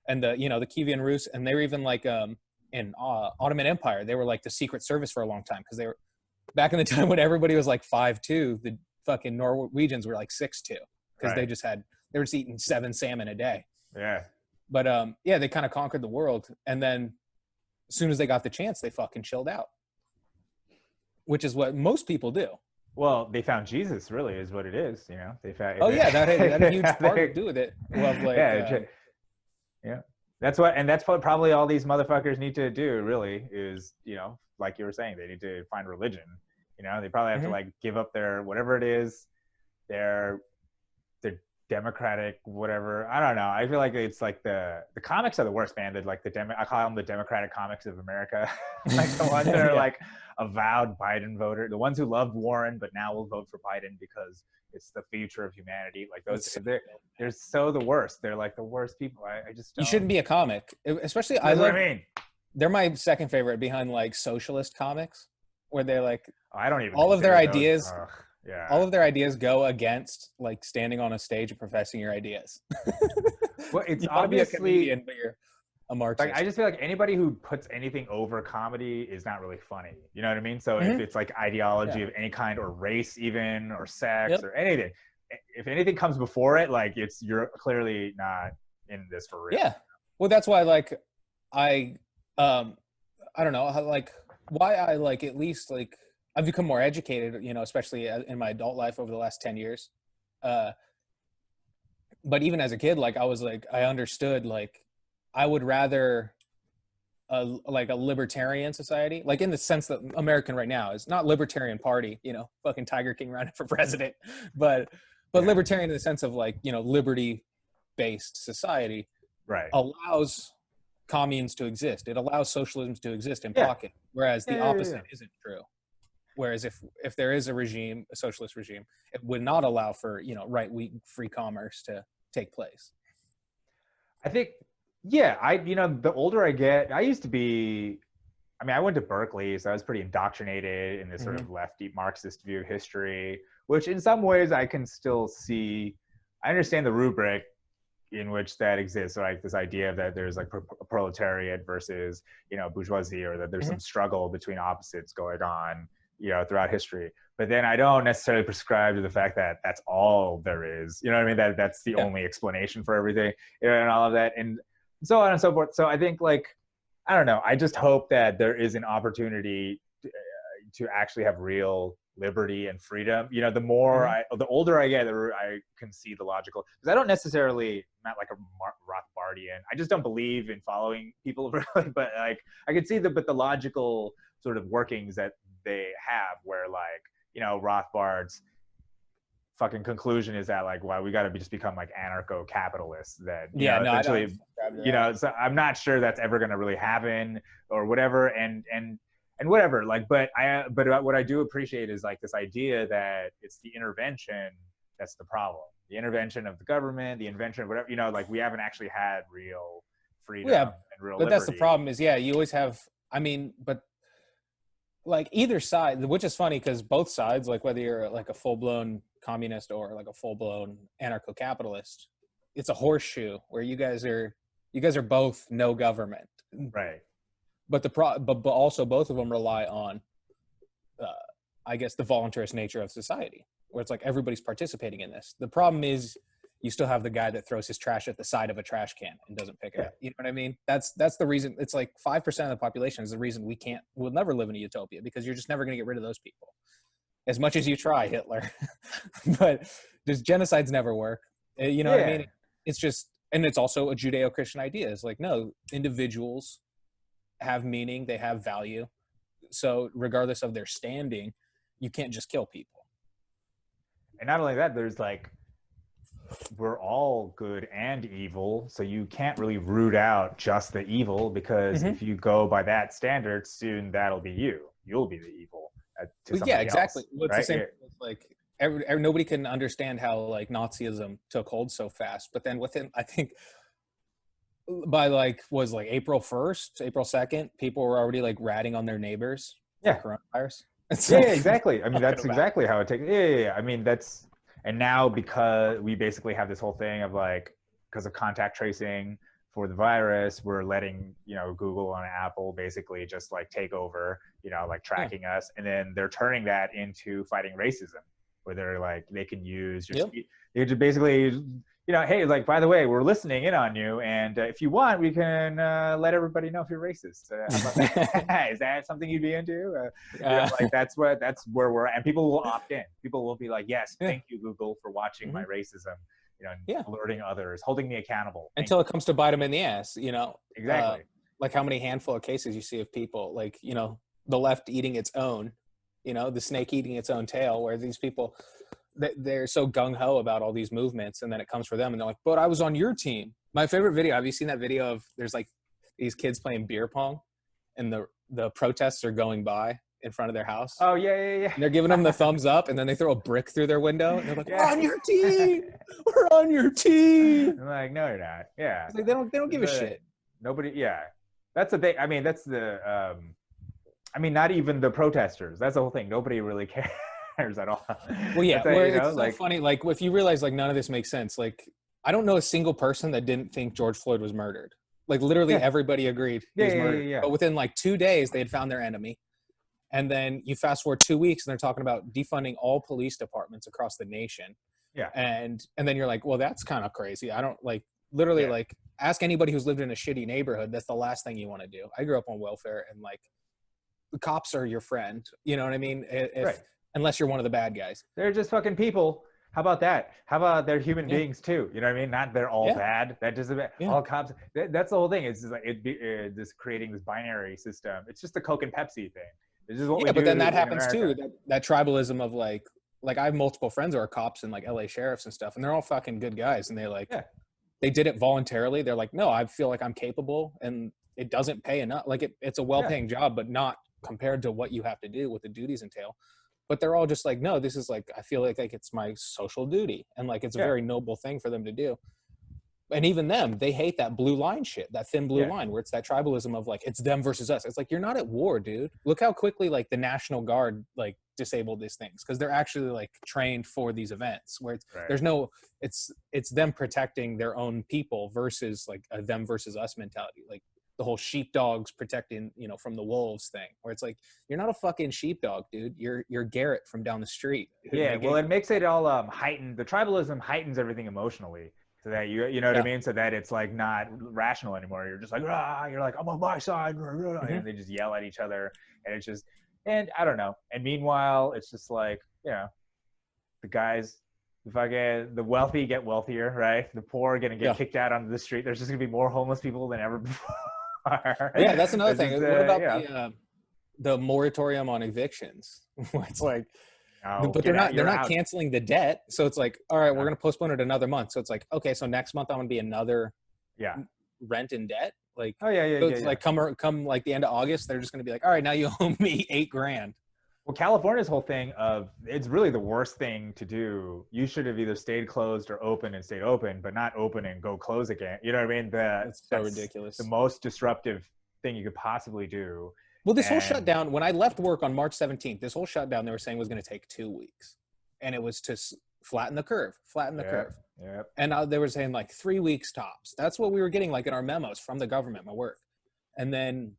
And the Kievan Rus, and they were even like in Ottoman Empire, they were like the Secret Service for a long time because they were back in the time when everybody was like 5'2", the fucking Norwegians were like 6'2" because they were just eating 7 salmon a day. Yeah. But they kind of conquered the world, and then as soon as they got the chance, they fucking chilled out, which is what most people do. Well, they found Jesus, really, is what it is. They found. That had a huge part to do with it. That's what probably all these motherfuckers need to do. Really, is like you were saying, they need to find religion. They probably have to like give up their whatever it is, their democratic whatever. I don't know. I feel like it's like the comics are the worst, man. I call them the Democratic comics of America. Like the ones that are like avowed Biden voter, the ones who loved Warren but now will vote for Biden because it's the future of humanity. Like those, they're so the worst. They're like the worst people. I just don't. You shouldn't be a comic, especially. They're my second favorite behind like socialist comics, where they're like I don't even all of their ideas. Yeah. All of their ideas go against like standing on a stage and professing your ideas. Well, it's you obviously be a comedian, but you're a Marxist. Like I just feel like anybody who puts anything over comedy is not really funny. You know what I mean? So if it's like ideology of any kind, or race even, or sex or anything, if anything comes before it, like you're clearly not in this for real. Yeah. Well, that's why like I don't know, like why I like at least like I've become more educated, especially in my adult life over the last 10 years. But even as a kid, like I was like, I understood, like I would rather like a libertarian society, like in the sense that American right now is not libertarian party, fucking Tiger King running for president, but libertarian in the sense of like, liberty based society allows communes to exist. It allows socialism to exist in pocket, whereas the opposite isn't true. Whereas if there is a socialist regime, it would not allow for, right-wing free commerce to take place. I think, the older I get, I went to Berkeley, so I was pretty indoctrinated in this sort of lefty Marxist view of history, which in some ways I can still see. I understand the rubric in which that exists, so like this idea that there's like a proletariat versus, bourgeoisie, or that there's some struggle between opposites going on, throughout history. But then I don't necessarily prescribe to the fact that that's all there is. You know what I mean? That's the only explanation for everything, and all of that, and so on and so forth. So I think, like, I don't know. I just hope that there is an opportunity to actually have real liberty and freedom. The older I get, I can see the logical, because I don't necessarily, not like a Rothbardian. I just don't believe in following people really, but like I can see the logical sort of workings that they have, where like, Rothbard's fucking conclusion is that like, well, we got to just become like anarcho-capitalists. That eventually, so I'm not sure that's ever going to really happen or whatever, and whatever. Like, but what I do appreciate is like this idea that it's the intervention that's the problem. The intervention of the government, the invention of whatever. Like we haven't actually had real freedom and real liberty. That's the problem. Is you always have. But like either side, which is funny because both sides, like whether you're like a full-blown communist or like a full-blown anarcho-capitalist, it's a horseshoe where you guys are both no government. Right. but but also both of them rely on, I guess, the voluntarist nature of society, where it's like everybody's participating in this. The problem is you still have the guy that throws his trash at the side of a trash can and doesn't pick it up. You know what I mean? That's the reason. It's like 5% of the population is the reason we'll never live in a utopia, because you're just never going to get rid of those people. As much as you try, Hitler, but just genocides never work. You know what I mean? It's just, and it's also a Judeo-Christian idea. It's like, no, individuals have meaning, they have value. So regardless of their standing, you can't just kill people. And not only that, there's like, we're all good and evil, so you can't really root out just the evil, because if you go by that standard, soon that'll be you. You'll be the evil. Exactly. Else, right? The same, like nobody can understand how like Nazism took hold so fast, but then within, I think by April 1st, April 2nd, people were already like ratting on their neighbors for coronavirus. Exactly. I mean, that's exactly how it takes. I mean, that's. And now, because we basically have this whole thing of like, because of contact tracing for the virus, we're letting, Google and Apple basically just like take over, like tracking us. And then they're turning that into fighting racism, where they're like, they can use your speech. They just basically, hey, like, by the way, we're listening in on you. And if you want, we can let everybody know if you're racist. Is that something you'd be into? Like that's where we're at. And people will opt in. People will be like, yes, thank you, Google, for watching my racism, alerting others, holding me accountable. Until it comes to bite them in the ass, Exactly. Like how many handful of cases you see of people, like, the left eating its own, the snake eating its own tail, where these people, they're so gung-ho about all these movements, and then it comes for them and they're like, but I was on your team. My favorite video, have you seen that video of there's like these kids playing beer pong and the protests are going by in front of their house? Oh yeah. And they're giving them the thumbs up, and then they throw a brick through their window and they're like, we're on your team. We're on your team. I'm like, no, you're not. Yeah. Like, they don't give a shit. Nobody. Yeah. That's the thing. I mean, that's the, not even the protesters. That's the whole thing. Nobody really cares at all. Well, yeah, it's so funny. Like, if you realize, like, none of this makes sense. Like, I don't know a single person that didn't think George Floyd was murdered. Like, literally everybody agreed he was murdered. Yeah. But within like 2 days, they had found their enemy. And then you fast forward 2 weeks, and they're talking about defunding all police departments across the nation. Yeah. And then you're like, well, that's kind of crazy. I don't like literally like ask anybody who's lived in a shitty neighborhood. That's the last thing you want to do. I grew up on welfare, and like the cops are your friend. You know what I mean? Unless you're one of the bad guys. They're just fucking people. How about that? How about they're human beings too? You know what I mean? Not they're all bad. That just all cops. That's the whole thing. It's just like this creating this binary system. It's just the Coke and Pepsi thing. This is what we do. But then that happens too. That tribalism of like I have multiple friends who are cops and like LA sheriffs and stuff, and they're all fucking good guys, and they like they did it voluntarily. They're like, no, I feel like I'm capable, and it doesn't pay enough. Like it's a well-paying job, but not compared to what you have to do, what the duties entail. But they're all just like, no, this is like, I feel like it's my social duty. And like, it's a very noble thing for them to do. And even them, they hate that blue line shit, that thin blue line, where it's that tribalism of like, it's them versus us. It's like, you're not at war, dude. Look how quickly like the National Guard like disabled these things, because they're actually like trained for these events where there's no, it's them protecting their own people versus like a them versus us mentality. Like the whole sheepdogs protecting, from the wolves thing, where it's like, you're not a fucking sheepdog, dude. You're Garrett from down the street. Yeah, well, it makes it all heightened. The tribalism heightens everything emotionally, so that you know what I mean, so that it's like not rational anymore. You're just like, you're like, I'm on my side, and they just yell at each other, and it's just, and I don't know. And meanwhile, it's just like, the guys, the wealthy get wealthier, right? The poor are gonna get kicked out onto the street. There's just gonna be more homeless people than ever before. Yeah, that's another thing. What about the moratorium on evictions? Where it's like, but they're not canceling the debt. So it's like, all right, we're gonna postpone it another month. So it's like, okay, so next month I'm gonna be another rent in debt. Like, so it's like come like the end of August, they're just gonna be like, all right, now you owe me $8,000. Well, California's whole thing of it's really the worst thing to do. You should have either stayed closed or open and stayed open, but not open and go close again. You know what I mean? That's so ridiculous. The most disruptive thing you could possibly do. Well, this whole shutdown, when I left work on March 17th, this whole shutdown they were saying was going to take 2 weeks. And it was to flatten the curve. Yep. And they were saying like 3 weeks tops. That's what we were getting like in our memos from the government, my work. And then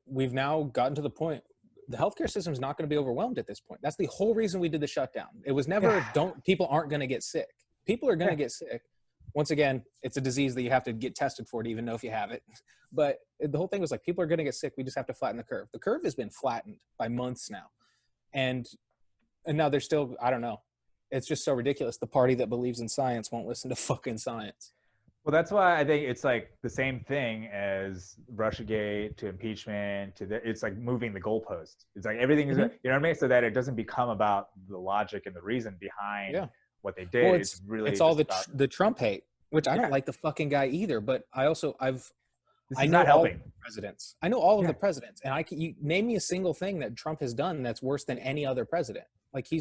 we've now gotten to the point. The healthcare system is not going to be overwhelmed at this point. That's the whole reason we did the shutdown. It was never people aren't going to get sick. People are going to get sick. Once again, it's a disease that you have to get tested for to even know if you have it. But the whole thing was like, people are going to get sick. We just have to flatten the curve. The curve has been flattened by months now. And now they're still, I don't know. It's just so ridiculous. The party that believes in science won't listen to fucking science. Well, that's why I think it's like the same thing as Russiagate to impeachment it's like moving the goalposts. It's like everything is, you know what I mean? So that it doesn't become about the logic and the reason behind what they did. Well, it's all the Trump hate, which I don't like the fucking guy either. But I know all the presidents. I know all of the presidents, and you name me a single thing that Trump has done that's worse than any other president. Like he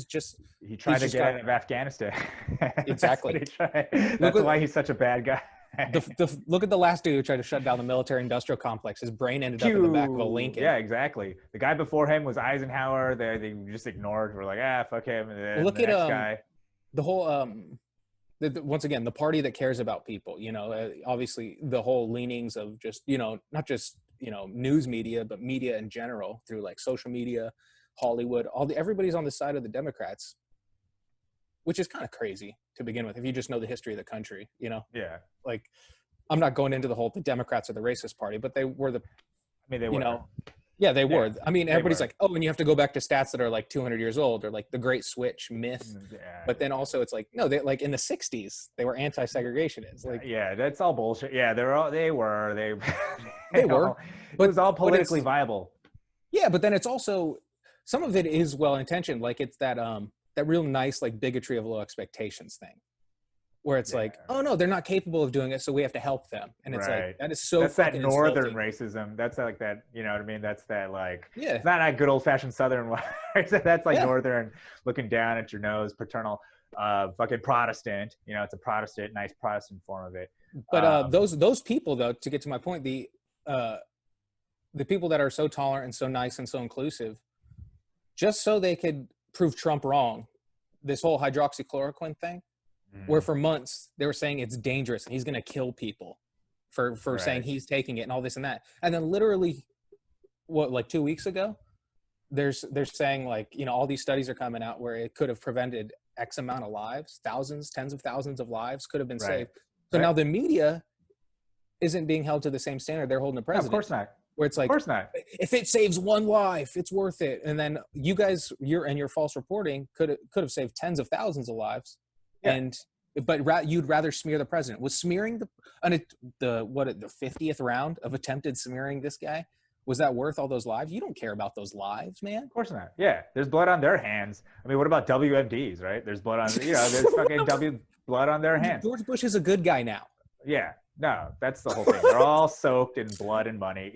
tried to get out of Afghanistan. Exactly. That's why he's such a bad guy. Look at the last dude who tried to shut down the military-industrial complex. His brain ended up in the back of a Lincoln. Yeah, exactly. The guy before him was Eisenhower. They just ignored. We're like, fuck him. And then look the at next guy. The whole once again, the party that cares about people. You know, obviously the whole leanings of just not just news media, but media in general through like social media, Hollywood, everybody's on the side of the Democrats, which is kind of crazy to begin with if you just know the history of the country. Like I'm not going into the Democrats are the racist party, but they were they were. They were. I mean, everybody's like, oh, and you have to go back to stats that are like 200 years old or like the Great Switch myth. But then also it's like, no, they like in the 60s, they were anti-segregationists. Like, that's all bullshit. Yeah, they were. They were. It was all politically viable. Yeah, but then it's also, some of it is well-intentioned. Like it's that real nice, like bigotry of low expectations thing. Where it's like, oh no, they're not capable of doing it, so we have to help them. And it's like, that is so. That's that northern insulting. Racism. That's like that. You know what I mean? That's that like. Yeah. It's not that good old fashioned southern one. That's like northern, looking down at your nose, paternal, fucking Protestant. It's a Protestant, nice Protestant form of it. But those people, though, to get to my point, the people that are so tolerant and so nice and so inclusive, just so they could prove Trump wrong, this whole hydroxychloroquine thing. Where for months they were saying it's dangerous and he's going to kill people for saying he's taking it and all this and that. And then literally, like 2 weeks ago, they're saying like, all these studies are coming out where it could have prevented X amount of lives, thousands, tens of thousands of lives could have been saved. So now the media isn't being held to the same standard they're holding the president. No, of course not. Where it's like, of course not. If it saves one life, it's worth it. And then you guys, your false reporting could have saved tens of thousands of lives. Yeah. But you'd rather smear the president. Was smearing the 50th round of attempted smearing this guy, was that worth all those lives? You don't care about those lives, man. Of course not. Yeah, there's blood on their hands. I mean, what about WMDs, right? There's blood on there's fucking blood on their hands. George Bush is a good guy now. Yeah, no, that's the whole thing. They're all soaked in blood and money,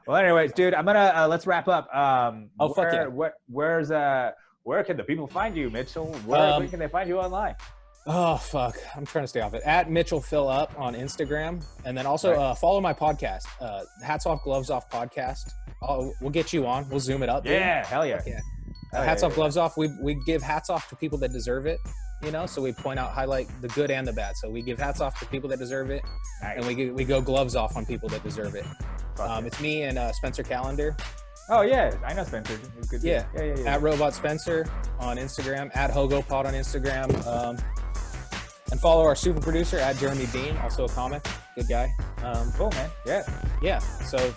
Well, anyways, dude, I'm gonna let's wrap up. Where can the people find you, Mitchell? Where can they find you online? Oh, fuck. I'm trying to stay off it. At Mitchell Fill Up on Instagram. And then also follow my podcast, Hats Off, Gloves Off podcast. We'll get you on. We'll zoom it up. Yeah, hell yeah. Hats Off, Gloves Off. We give hats off to people that deserve it, so we highlight the good and the bad. So we give hats off to people that deserve it. Nice. And we go gloves off on people that deserve it. It's me and Spencer Callender. Oh, yeah. I know Spencer. Good yeah. At Robot Spencer on Instagram. At HogoPod on Instagram. And follow our super producer at Jeremy Bean, also a comic. Good guy. Cool, man. Yeah. Yeah. So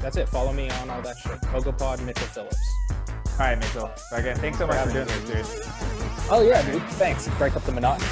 that's it. Follow me on all that shit. HogoPod, Mitchell Phillips. All right, Mitchell. Again, thanks so much for doing this, dude. Oh, yeah, dude. Thanks. Break up the monotony.